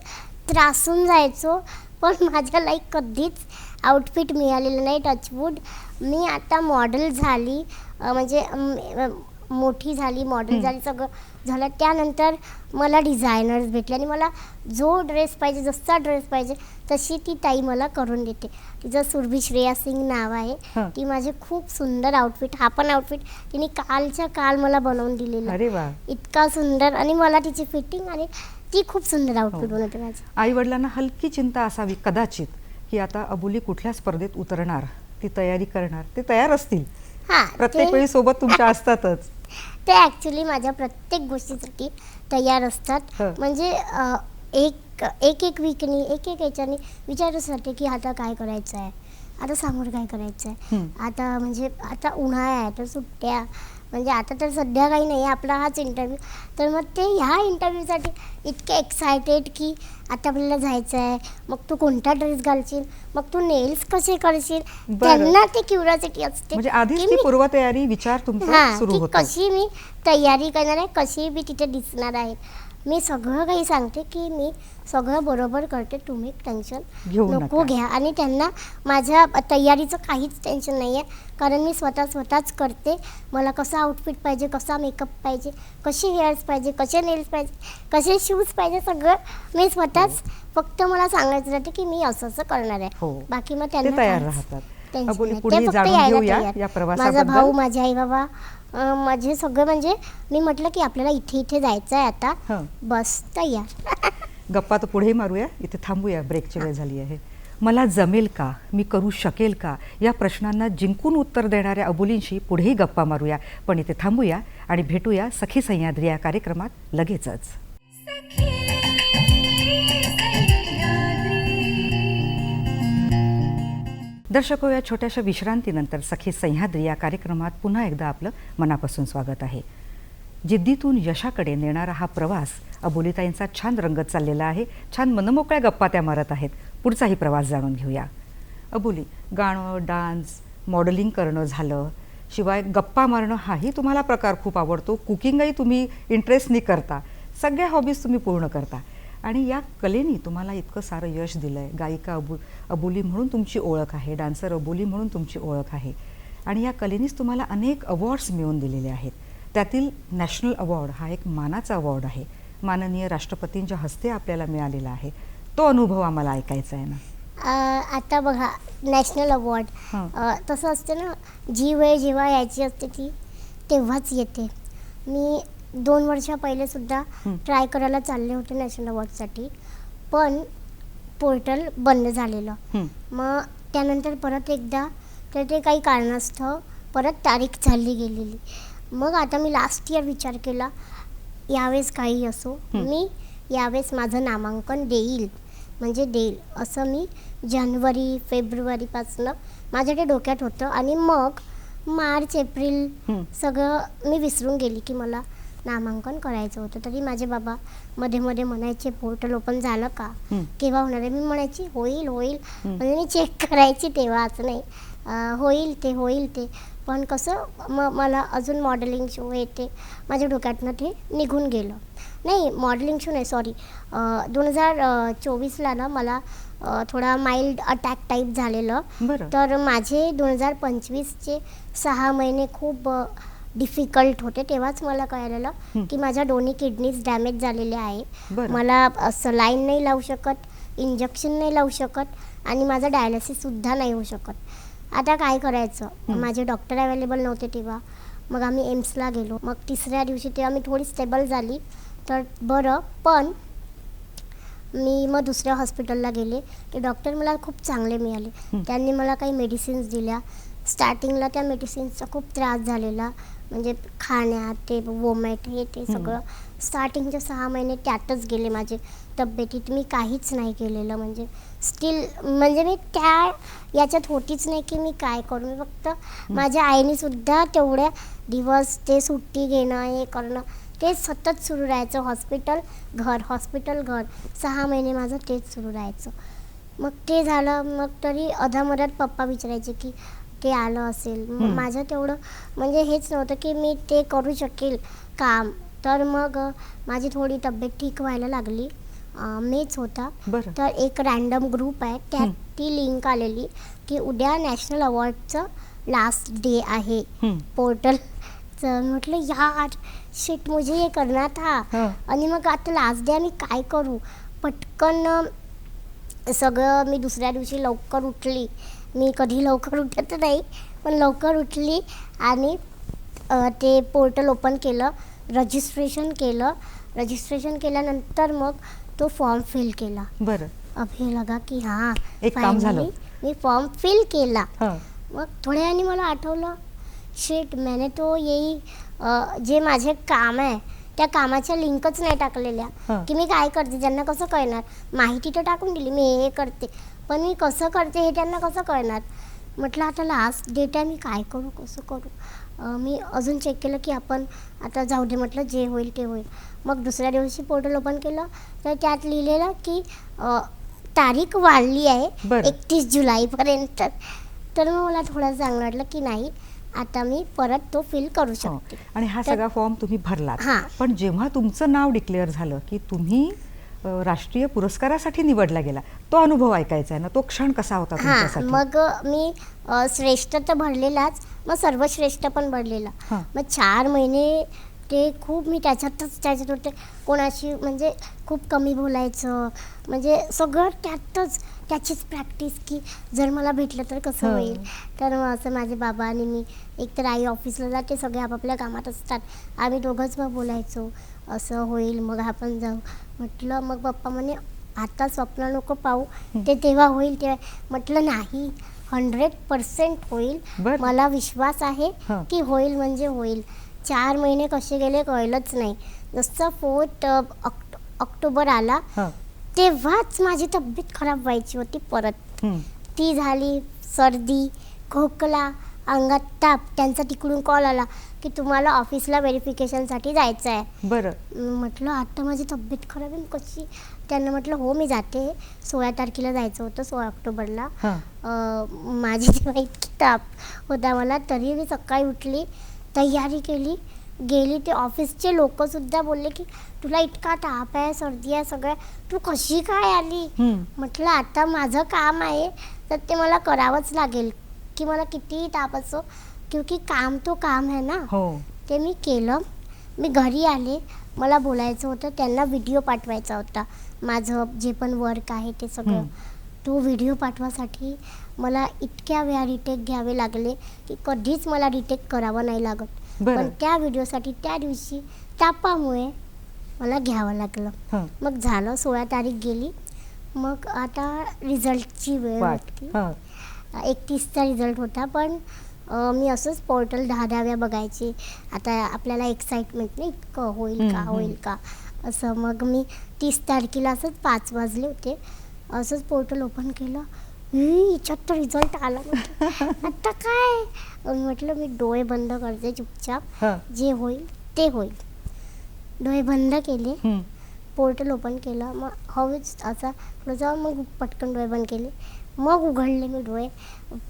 त्रासून जायचो. पण माझ्या लाईक कधीच आउटफिट मिळालेलं नाही. टचवूड. मी आता मॉडेल झाली, म्हणजे मोठी झाली, मॉडेल झाली, सगळं झालं. त्यानंतर मला डिझायनर्स भेटले आणि मला जो ड्रेस पाहिजे, जसा ड्रेस पाहिजे तशी ती ताई मला करून देते. तिचं सुरभी श्रेया सिंग नाव आहे. ती माझे खूप सुंदर आउटफिट, हा पण आउटफिट तिने कालच्या काल मला बनवून दिलेला. अरे वा. इतका सुंदर. आणि मला तिची फिटिंग आणि ती खूप सुंदर आउटफिट बनवते माझी. आई वडिलांना हलकी चिंता असावी कदाचित की आता अबोली कुठल्या स्पर्धेत उतरणार, ती तयारी करणार. ते तयार असतील, प्रत्येक वेळी सोबत तुमच्या असतातच. ते ॲक्च्युली माझ्या प्रत्येक गोष्टीसाठी तयार असतात. म्हणजे एक वीकनी एक याच्याने विचारायसाठी की आता काय करायचं आहे, आता समोर काय करायचं आहे, आता म्हणजे आता उन्हाळा आहे तर सुट्ट्या, म्हणजे आता तर सध्या काही नाही, आपला हाच इंटरव्ह्यू. तर मग ते ह्या इंटरव्ह्यूसाठी इतके एक्सायटेड की आता आपल्याला जायचं आहे. मग तू कोणता ड्रेस घालशील, मग तू नेल्स कसे करशील, त्यांना ती क्युरिओसिटी असते. म्हणजे आधीच ती पूर्वतयारी विचार तुमचा सुरू होतो. कशी मी तयारी करणार आहे, कशी मी तिथे दिसणार आहे. मी सगळं काही सांगते की मी सगळं बरोबर करते, तुम्ही टेन्शन नको घ्या. आणि त्यांना माझ्या तयारीचं काहीच टेन्शन नाही आहे, कारण मी स्वतःच करते. मला कसा आउटफिट पाहिजे, कसा मेकअप पाहिजे, कसे हेअर्स पाहिजे, कसे नेल्स पाहिजे, कसे शूज पाहिजे, सगळं मी स्वतःच. फक्त मला सांगायचं राहते की मी असं करणार आहे. बाकी मग त्यांना तयार राहतात. टेन्शन माझा भाऊ, माझे आई बाबा, माझे सगळं. म्हणजे मी म्हटलं की आपल्याला इथे जायचं आहे आता, बस तयार. गप्पा तर पुढे मारूया, इथे थांबूया, ब्रेकची वेळ झाली आहे. मला जमेल का, मी करू शकेल का, या प्रश्नांना जिंकून उत्तर देणाऱ्या अबोलींशी पुढेही गप्पा मारूया. पण इथे थांबूया आणि भेटूया सखी सह्याद्री या कार्यक्रमात लगेचच. दर्शको, या छोट्याशा विश्रांतीनंतर सखी सह्याद्री या कार्यक्रमात पुन्हा एकदा आपलं मनापासून स्वागत आहे. जिद्दीतून यशाकडे नेणारा हा प्रवास अबोलीताईंचा छान रंगत चाललेला आहे. छान मनमोकळ्या गप्पा त्या मारत आहेत. पुढचाही प्रवास जाणून घेऊया. अबोली, गाणं, डान्स, मॉडेलिंग करणं झालं, शिवाय गप्पा मारणं हाही तुम्हाला प्रकार खूप आवडतो. कुकिंगही तुम्ही इंटरेस्टनी करता. सगळ्या हॉबीज तुम्ही पूर्ण करता आणि या कलेनी तुम्हाला इतकं सारं यश दिलं आहे. गायिका अबोली म्हणून तुमची ओळख आहे, डान्सर अबोली म्हणून तुमची ओळख आहे आणि या कलेनीच तुम्हाला अनेक अवॉर्ड्स मिळवून दिलेले आहेत. त्यातील नॅशनल अवॉर्ड हा एक मानाचा अवॉर्ड आहे. माननीय राष्ट्रपतींच्या हस्ते आपल्याला मिळालेला आहे. तो अनुभव आम्हाला ऐकायचा आहे ना. आता बघा, नॅशनल अवॉर्ड तसं असते ना, जी वेळ जेव्हा यायची असते तेव्हाच येते. मी 2 वर्षा पहिले सुद्धा ट्राय करायला चालले होते नॅशनल अवॉर्डसाठी, पण पोर्टल बंद झालेलं. हं. मग त्यानंतर परत एकदा तर ते काही कारणास्तव परत तारीख चालली गेलेली. मग आता मी लास्ट इयर विचार केला, यावेळेस काही असो, मी यावेळेस माझं नामांकन देईल, म्हणजे देईल असं मी जानेवारी फेब्रुवारीपासनं माझ्या ते डोक्यात होतं. आणि मग मार्च एप्रिल सगळं मी विसरून गेली की मला नामांकन करायचं होतं. तरी माझे बाबा मध्ये मध्ये म्हणायचे, पोर्टल ओपन झालं का, केव्हा होणार आहे? मी म्हणायची होईल होईल, म्हणजे मी चेक करायची तेव्हाच, नाही होईल ते. पण कसं मला अजून मॉडेलिंग शो हे ते माझ्या डोक्यातनं ते निघून गेलं. नाही, मॉडेलिंग शो नाही, सॉरी, 2024ला ना मला थोडा माइल्ड अटॅक टाईप झालेलं. बरं. तर माझे 2025चे 6 महिने खूप डिफिकल्ट होते. तेव्हाच मला कळलेलं की माझ्या दोन्ही किडनीज डॅमेज झालेल्या आहे. बरं. मला सलाईन नाही लावू शकत, इंजेक्शन नाही लावू शकत, आणि माझं डायलिसिससुद्धा नाही होऊ शकत. आता काय करायचं? माझे डॉक्टर अवेलेबल नव्हते तेव्हा. मग आम्ही एम्सला गेलो. मग तिसऱ्या दिवशी तेव्हा मी थोडी स्टेबल झाली, तर बरं. पण मी मग दुसऱ्या हॉस्पिटलला गेले. ते डॉक्टर मला खूप चांगले मिळाले. त्यांनी मला काही मेडिसिन्स दिल्या. स्टार्टिंगला त्या मेडिसिन्सचा खूप त्रास झालेला, म्हणजे खाण्यात ते वोमेट हे ते सगळं. स्टार्टिंगचे 6 महिने त्यातच गेले माझे. तब्येतीत मी काहीच नाही केलेलं, म्हणजे स्टील, म्हणजे मी त्या याच्यात होतीच नाही की मी काय करू. मी फक्त माझ्या आईनेसुद्धा तेवढ्या दिवस ते सुट्टी घेणं हे करणं ते सतत सुरू राहायचं. हॉस्पिटल घर 6 महिने माझं तेच सुरू राहायचं. मग ते झालं. मग तरी अधामधात पप्पा विचारायचे की ते आलं असेल. माझं तेवढं म्हणजे हेच नव्हतं की मी ते करू शकेल काम. तर मग माझी थोडी तब्येत ठीक व्हायला लागली. मेच होता. बरं. तर एक रँडम ग्रुप आहे, त्यात ती लिंक आलेली की उद्या नॅशनल अवॉर्डचं लास्ट डे आहे पोर्टलचं. म्हटलं यार शिट, मुझे ये करना था. आणि मग आता लास्ट डे मी काय करू? पटकन सगळं मी दुसऱ्या दिवशी लवकर उठली. मी कधी लवकर उठत नाही, पण लवकर उठली आणि ते पोर्टल ओपन केलं, रजिस्ट्रेशन केल्यानंतर मग तो फॉर्म फिल केला. बरं. अब हे लगा की हां, एक काम झालं. फायनली मी फॉर्म फिल केला. हं. मग थोड्या वेळाने मला आठवलं, शिट, मैंने तो यही जे माझे काम आहे त्या कामाच्या लिंकच नाही टाकलेल्या की मी काय करते. ज्यांना कसं कळणार? माहिती तर टाकून दिली मी हे करते, पण मी कसं करते हे त्यांना कसं कळणार? म्हटलं आता लास्ट डेट आहे, मी काय करू, कसं करू? मी अजून चेक केलं की आपण आता जाऊ दे, म्हटलं जे होईल ते होईल. मग दुसऱ्या दिवशी पोर्टल ओपन केलं, तर त्यात लिहिलेलं की तारीख वाढली आहे बरं. 31 जुलैपर्यंत. तर मग मला थोडं चांगलं वाटलं की नाही, आता मी परत तो फिल करू शकते. आणि हा सगळा फॉर्म तुम्ही भरलात. हां. पण जेव्हा तुमचं नाव डिक्लेअर झालं की तुम्ही राष्ट्रीय पुरस्कारासाठी निवडला गेला, तो अनुभव ऐकायचा आहे ना, तो क्षण कसा होता हां, तुमच्यासाठी? मग मी श्रेष्ठ तर भरलेलाच, मग सर्वश्रेष्ठ पण भरलेला. मग 4 महिने ते खूप मी त्याच्यात होते. कोणाशी म्हणजे खूप कमी बोलायचं, म्हणजे सगळं त्याचीच प्रॅक्टिस की जर मला भेटलं तर कसं होईल. तर मग असं माझे बाबा आणि मी, एकतर आई ऑफिसला जाते, सगळे आपापल्या कामात असतात, आम्ही दोघंच मग बोलायचो असं होईल, मग आपण जाऊ. म्हटलं, मग पप्पा म्हणे आता स्वप्न नको पाहू, ते तेव्हा होईल तेव्हा. म्हटलं नाही, 100% होईल. बरं. मला विश्वास आहे की होईल म्हणजे होईल. 4 महिने कसे गेले कळलंच नाही. जसं 4 ऑक्टोबर आला तेव्हाच माझी तब्येत खराब व्हायची होती परत. ती झाली, सर्दी, खोकला, अंगात ताप. त्यांचा तिकडून कॉल आला की तुम्हाला ऑफिसला व्हेरिफिकेशनसाठी जायचं आहे. बरं. म्हटलं आता माझी तब्येत खराब आहे कशी? त्यांना म्हटलं हो मी जाते, 16 तारखेला जायचं होतं, 16 ऑक्टोबरला. माझी तेव्हा इतकी ताप होता मला, तरी मी सकाळी उठली, तयारी केली, गेली. ते ऑफिसचे लोकंसुद्धा बोलले की तुला इतका ताप आहे, सर्दी आहे, सगळं, तू कशी काय आली? म्हटलं आता माझं काम आहे तर ते मला करावंच लागेल, की मला कितीही ताप असो, क्योंकि काम तो काम है ना. ते मी केलं. मी घरी आले, मला बोलायचं होतं, त्यांना व्हिडिओ पाठवायचा होता, माझं जे पण वर्क आहे ते सगळं. तो व्हिडिओ पाठवासाठी मला इतक्या वेळा रिटेक घ्यावे लागले की कधीच मला रिटेक करावं नाही लागत. बरं. पण त्या व्हिडिओसाठी त्या दिवशी तापामुळे मला घ्यावं लागलं. हं. मग झालं 16 तारीख गेली. मग आता रिझल्टची वेळ वाट. होती. हं. 31चा रिझल्ट होता. पण मी असंच पोर्टल 10-10 वेळा बघायचे. आता आपल्याला एक्साइटमेंट नाही, इतकं होईल का होईल का असं. मग मी 30 तारखेला असंच 5 वाजले होते, असंच पोर्टल ओपन केलं. हिच्यात तर रिझल्ट आला. म्हटलं आता काय. म्हटलं मी डोळे बंद करते चुपचाप, हं. जे होईल ते होईल. डोळे बंद केले, हं. पोर्टल ओपन केलं. मग हळूच असा थोडंसं, मग पटकन डोळे बंद केले. मग उघडले मी डोळे,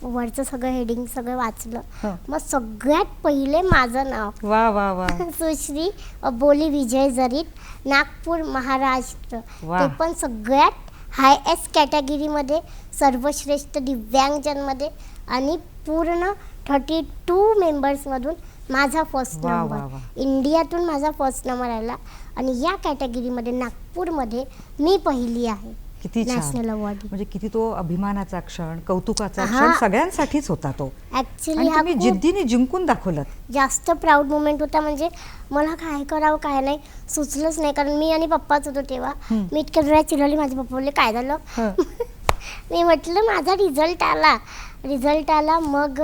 वरचं सगळं हेडिंग सगळं वाचलं. हं. मग सगळ्यात पहिले माझं नाव वा वा वा. सुश्री अबोली विजय जरीत, नागपूर, महाराष्ट्र. वा. ते पण सगळ्यात हायएस्ट कॅटेगरीमध्ये, सर्वश्रेष्ठ दिव्यांगजनमध्ये, आणि पूर्ण 32 मेंबर्समधून माझा फर्स्ट वा, वा, नंबर. वा. इंडियातून माझा फर्स्ट नंबर आला. आणि या कॅटेगरीमध्ये नागपूरमध्ये मी पहिली आहे. किती छान. National award. म्हणजे किती तो अभिमानाचा क्षण, कौतुकाचा हा. क्षण सगळ्यांसाठीच होता तो. ॲक्च्युली आणि हा तुम्ही खूप जिद्दीने जिंकून दाखवलं. जास्त प्राऊड मुमेंट होता. म्हणजे मला काय करावं काय नाही सुचलंच नाही, कारण मी आणि पप्पाच होतो तेव्हा. मी इतक्या डोळ्यात चिरवली. माझे पप्पा बोलले काय झालं. हं. मी म्हटलं माझा रिझल्ट आला. मग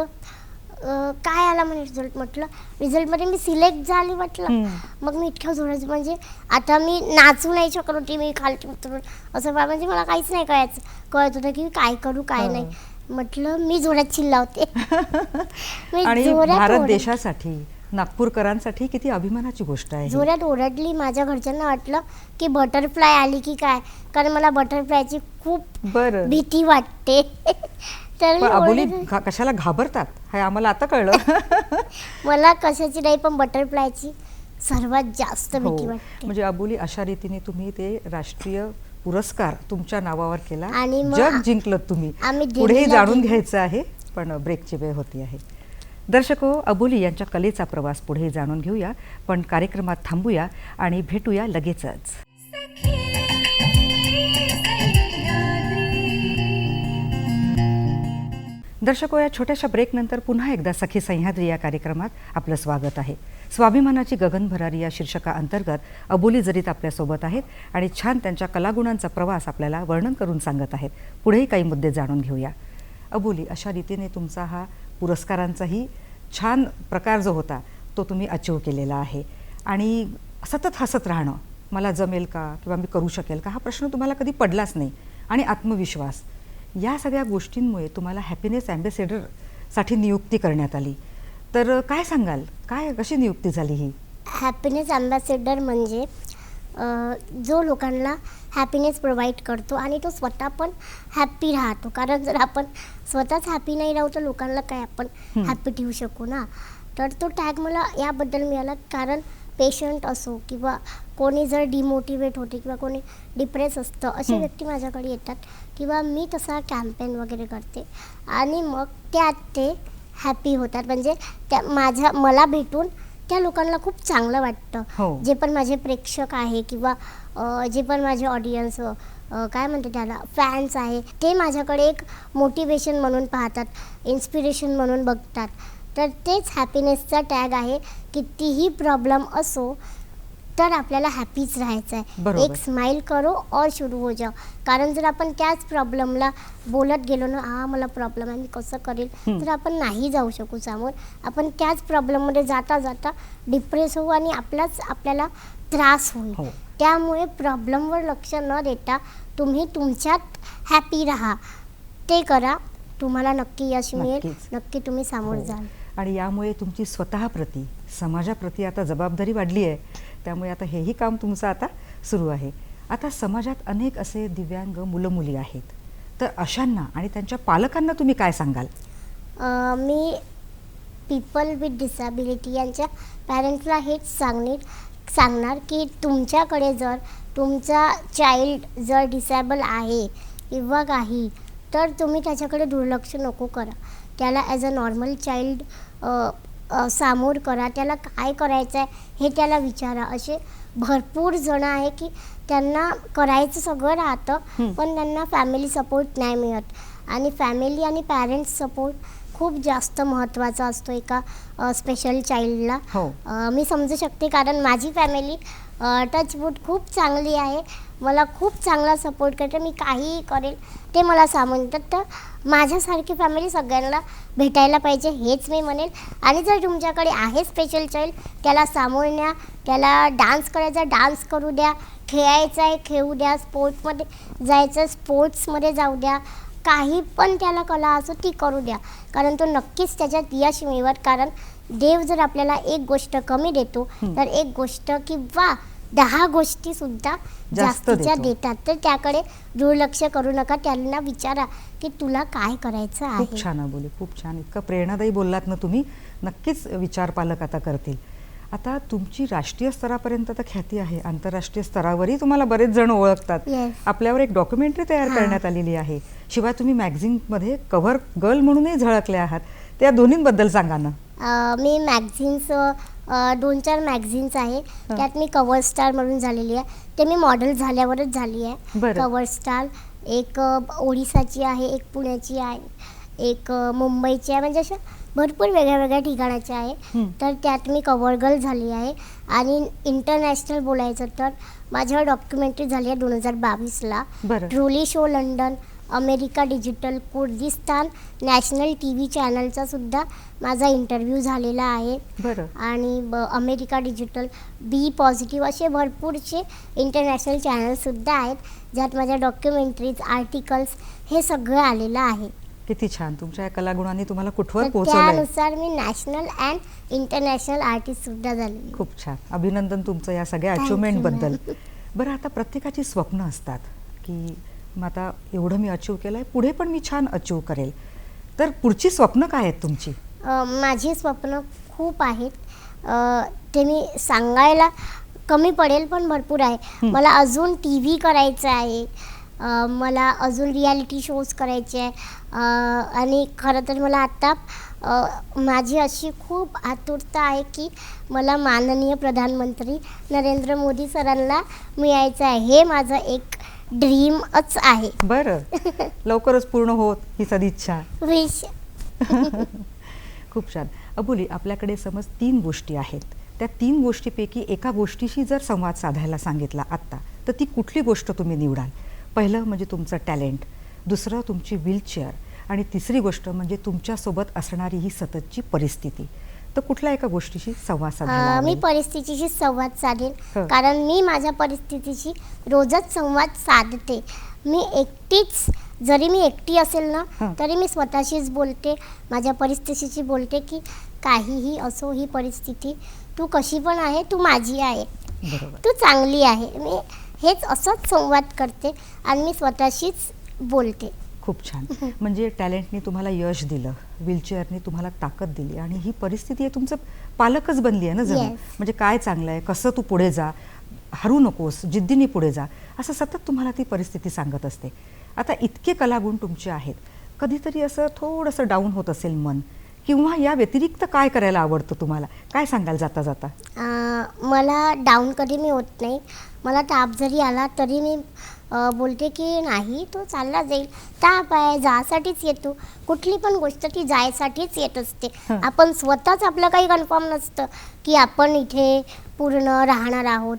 काय आला म्हणे रिझल्ट. म्हटलं रिझल्टमध्ये मी सिलेक्ट झाली म्हटलं. मग मी इतक्या जोरात, म्हणजे आता मी नाचू नाही शकत होती. मी खालची उतरून असं म्हणजे मला काहीच नाही कळत होतं की काय करू काय नाही. म्हटलं मी जोरात चिल्लावते. मी आणि जोरात भारत ओरडले. देशासाठी, नागपूरकरांसाठी किती अभिमानाची गोष्ट आहे ही. जोरात ओरडली. माझ्या घरच्यांना वाटलं की बटरफ्लाय आली की काय, कारण मला बटरफ्लायची खूप बरं. भीती वाटते. तर मी पण अबोली ओरडले. कशाला घाबरतात हे आम्हाला आता कळलं. मला कशाची नाही, पण बटरफ्लायची सर्वात जास्त हो. भीती वाटते. म्हणजे अबोली, अशा रीतीने तुम्ही ते राष्ट्रीय पुरस्कार तुमच्या नावावर केला. आणि मग जग जिंकलं तुम्ही. आम्ही पुढेही दिल्लीला जाणून गेलो. घ्यायचं आहे, पण ब्रेकची वेळ होती आहे. दर्शको, अबोली यांच्या कलेचा प्रवास पुढे जाणून घेऊया, पण कार्यक्रमात थांबूया आणि भेटूया लगेचच. दर्शको, या छोट्याशा ब्रेकनंतर पुन्हा एकदा सखी सह्याद्री या कार्यक्रमात आपलं स्वागत आहे. स्वाभिमानाची गगन भरारी या शीर्षकाअंतर्गत अबोली जरीत आपल्यासोबत आहेत आणि छान त्यांच्या कलागुणांचा प्रवास आपल्याला वर्णन करून सांगत आहेत. पुढेही काही मुद्दे जाणून घेऊया. अबोली, अशा रीतीने तुमचा हा पुरस्कारांचाही छान प्रकार जो होता तो तुम्ही अचीव केलेला आहे. आणि सतत हसत राहणं, मला जमेल का किंवा मी करू शकेल का, हा प्रश्न तुम्हाला कधी पडलाच नाही. आणि आत्मविश्वास, या सगळ्या गोष्टींमुळे तुम्हाला हॅपीनेस ॲम्बॅसेडरसाठी नियुक्ती करण्यात आली. तर काय सांगाल, कशी नियुक्ती झाली ही? हॅपीनेस अँबॅसेडर म्हणजे जो लोकांना हॅपीनेस प्रोव्हाइड करतो आणि तो स्वतः पण हॅप्पी राहतो. कारण जर आपण स्वतःच हॅपी नाही राहू तर लोकांना काय आपण हॅपी ठेवू शकू ना. तर तो टॅग मला याबद्दल मिळाला, कारण पेशंट असो किंवा कोणी जर डिमोटिवेट होते किंवा कोणी डिप्रेस असतं, असे व्यक्ती माझ्याकडे येतात किंवा मी तसा कॅम्पेन वगैरे करते आणि मग त्यात ते हॅपी होतात. म्हणजे त्या मला भेटून त्या लोकांना खूप चांगलं वाटतं. हो. जे पण माझे प्रेक्षक आहे किंवा जे पण माझे ऑडियन्स, काय म्हणते त्याला, फॅन्स आहे, ते माझ्याकडे एक मोटिवेशन म्हणून पाहतात, इन्स्पिरेशन म्हणून बघतात. तर तेच हॅपीनेसचा टॅग आहे. कितीही प्रॉब्लेम असो तर आपल्याला हॅपीच राहायचं आहे. बरोबर. एक स्माइल करो और शुरू हो जाओ. कारण जर आपण त्याच प्रॉब्लेमला बोलत गेलो ना, हा मला प्रॉब्लेम आहे, मी कसं करेल, तर आपण नाही जाऊ शकू समोर. आपण त्याच प्रॉब्लेममध्ये जाता जाता डिप्रेस होऊ आणि आपल्याला त्रास होईल. हो. त्यामुळे प्रॉब्लेमवर लक्ष न देता तुम्ही तुमच्यात हॅपी राहा, ते करा. तुम्हाला नक्की यश मिळेल, नक्कीच. नक्की तुम्ही सामोरं हो. जाल. आणि यामुळे तुमची स्वतःप्रती, समाजाप्रती आता जबाबदारी वाढली आहे. त्यामुळे आता हेही काम तुमचं आता सुरू आहे. आता समाजात अनेक असे दिव्यांग मुलं मुली आहेत, तर अशांना आणि त्यांच्या पालकांना तुम्ही काय सांगाल? मी पीपल विथ डिसॅबिलिटी यांच्या पॅरेंट्सला हेच सांगणार की तुमच्याकडे जर तुमचा चाइल्ड जर डिसेबल आहे किंवा काही, तर तुम्ही त्याच्याकडे दुर्लक्ष नको करा. त्याला ॲज अ नॉर्मल चाइल्ड सामोर करा. त्याला काय करायचं आहे हे त्याला विचारा. असे भरपूर जण आहे की त्यांना करायचं सगळं राहतं, पण त्यांना फॅमिली सपोर्ट नाही मिळत. आणि फॅमिली आणि पॅरेंट्स सपोर्ट खूप जास्त महत्त्वाचा असतो एका स्पेशल चाइल्डला. हो. मी समजू शकते कारण माझी फॅमिली टचवूड खूप चांगली आहे. मला खूप चांगला सपोर्ट करते. मी काहीही करेल ते मला सामोरं येतात. तर माझ्यासारखी फॅमिली सगळ्यांना भेटायला पाहिजे हेच मी म्हणेल. आणि जर तुमच्याकडे आहे स्पेशल चाइल्ड, त्याला सामोरं न्या. त्याला डान्स करायचा डान्स करू द्या, खेळायचं आहे खेळू द्या, स्पोर्ट्समध्ये जायचं स्पोर्ट्समध्ये जाऊ द्या, काही पण त्याला कला असो ती करू द्या. कारण तो नक्कीच त्याच्यात यश मिळवत. कारण देव जर आपल्याला एक गोष्ट कमी देतो तर एक गोष्ट किंवा 10 गोष्टीसुद्धा जास्त जास्तीच्या देतो. देतात. तर त्याकडे दुर्लक्ष करू नका. त्यांना विचारा की तुला काय करायचं खूप आहे. छान बोली, खूप छान. इतकं प्रेरणादायी बोललात ना तुम्ही. नक्कीच विचार पालक आता करतील. आता तुमची राष्ट्रीय स्तरापर्यंत तर ख्याती आहे, आंतरराष्ट्रीय स्तरावरही तुम्हाला बरेच जण ओळखतात. Yes. आपल्यावर एक डॉक्युमेंटरी तयार हां. करण्यात आलेली आहे. शिवाय तुम्ही मॅगझिनमध्ये कव्हर गर्ल म्हणूनही झळकले आहात. त्या दोन्हींबद्दल सांगा ना. मी मॅगझिन्स 2-4 मॅगझिन्स आहे. त्यात मी कव्हर स्टार म्हणून झालेली आहे. ते मी मॉडेल झाल्यावरच झाली आहे. बरं. कव्हर स्टार एक ओडिसाची आहे, एक पुण्याची आहे, एक मुंबईची आहे. म्हणजे अशा भरपूर वेगळ्या वेगळ्या ठिकाणाच्या आहे. तर त्यात मी कव्हर गर्ल झाली आहे. आणि इंटरनॅशनल बोलायचं तर माझ्यावर डॉक्युमेंटरी झाली आहे 2022ला. बरं. Truly show London, America digital, Kurdistan national TV चॅनलचा सुद्धा माझा इंटरव्ह्यू झालेला आहे. बरं. आणि अमेरिका डिजिटल, बी पॉझिटिव्ह असे भरपूरचे इंटरनॅशनल चॅनल्ससुद्धा आहेत. ज्यात माझ्या डॉक्युमेंटरीज, आर्टिकल्स हे सगळं आलेलं आहे. किती छान. तुमच्या या कलागुणांनी तुम्हाला कुठवर तर पोहोचवलंय. त्यानुसार मी नॅशनल अँड इंटरनॅशनल आर्टिस्टसुद्धा झालेली. खूप छान. अभिनंदन तुमचं या सगळ्या Thank you, अचिव्हमेंटबद्दल. ma'am. बरं, आता प्रत्येकाची स्वप्न असतात की मग आता एवढं मी अचीव केलं आहे, पुढे पण मी छान अचीव करेल. तर पुढची स्वप्न काय आहेत तुमची? माझी स्वप्न खूप आहेत. ते मी सांगायला कमी पडेल पण भरपूर आहे. मला अजून TV करायचं आहे. मला अजून रियालिटी शोज करायचे आहे. आणि खरं तर मला आत्ता माझी अशी खूप आतुरता आहे की मला माननीय प्रधानमंत्री नरेंद्र मोदी सरांना मिळायचं आहे. हे माझं एक ड्रीमच आहे. बरं. लवकरच पूर्ण होत ही सदिच्छा. विश. खूप छान. अबोली, आपल्याकडे समज 3 गोष्टी आहेत. त्या 3 गोष्टीपैकी एका गोष्टीशी जर संवाद साधायला सांगितला आत्ता, तर ती कुठली गोष्ट तुम्ही निवडाल? पहिलं म्हणजे तुमचं टॅलेंट, दुसरं तुमची व्हीलचेअर, आणि तिसरी गोष्ट म्हणजे तुमच्यासोबत असणारी ही सततची परिस्थिती. तर कुठल्या एका गोष्टीशी संवाद साधायला मी आवडेल? परिस्थितीशी संवाद साधेन. हं. कारण मी माझ्या परिस्थितीशी रोजच संवाद साधते. मी एकटीच, जरी मी एकटी असेल ना हं. तरी मी स्वतःशीच बोलते, माझ्या परिस्थितीशी बोलते की काहीही असो ही परिस्थिती, तू कशी पण आहे, तू माझी आहे, बरोबर. तू चांगली आहे. मी हेच असंच संवाद करते आणि मी स्वतःशीच बोलते. खूप छान. म्हणजे टॅलेंटने तुम्हाला यश दिलं, व्हीलचेअरने तुम्हाला ताकद दिली, आणि ही परिस्थिती आहे तुमचं पालकच बनली आहे ना जणू. Yes. म्हणजे काय चांगलं आहे, कसं तू पुढे जा, हरू नकोस, जिद्दीने पुढे जा, असं सतत तुम्हाला ती परिस्थिती सांगत असते. आता इतके कलागुण तुमचे आहेत, कधीतरी असं थोडंसं डाऊन होत असेल मन, किंवा या व्यतिरिक्त काय करायला आवडतं तुम्हाला? काय सांगाल जाता जाता? मला डाऊन कधी मी होत नाही. मला ताप जरी आला तरी मी बोलते की नाही, तो चालला जाईल. ताप आहे, जायसाठीच येतो. कुठली पण गोष्ट ती जायसाठीच येत असते. हं. आपण स्वतःच आपलं काही कन्फर्म नसतं की आपण इथे पूर्ण राहणार आहोत.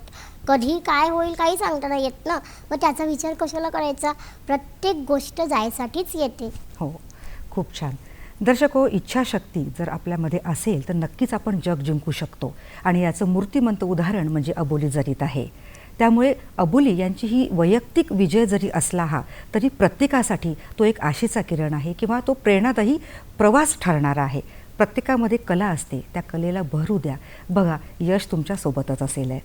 कधी काय होईल काही सांगता नाही येत ना. मग त्याचा विचार कशाला करायचा? प्रत्येक गोष्ट जायसाठीच येते. हो, खूप छान. दर्शक हो, इच्छाशक्ती जर आपल्यामध्ये असेल तर नक्कीच आपण जग जिंकू शकतो, आणि याचं मूर्तिमंत उदाहरण म्हणजे अबोली जरीत आहे. त्यामुळे अबोली यांची ही वैयक्तिक विजय जरी असला हा, तरी प्रत्येकासाठी तो एक आशेचा किरण आहे, किंवा तो प्रेरणादायी प्रवास ठरणारा आहे. प्रत्येकामध्ये कला असते, त्या कलेला भरू द्या. बघा, यश तुमच्यासोबतच असेल आहे.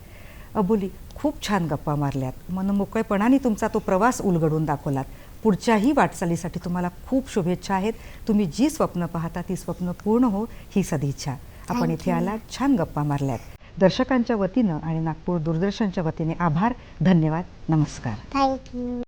अबोली, खूप छान गप्पा मारल्यात, मनमोकळेपणाने तुमचा तो प्रवास उलगडून दाखवलात. पुढच्याही वाटचालीसाठी तुम्हाला खूप शुभेच्छा आहेत. तुम्ही जी स्वप्न पाहता ती स्वप्न पूर्ण हो ही सदिच्छा. आपण Thank इथे you. आलात, छान गप्पा मारल्यात. दर्शकांच्या वतीनं आणि नागपूर दूरदर्शनच्या वतीने आभार, धन्यवाद, नमस्कार. थँक्यू.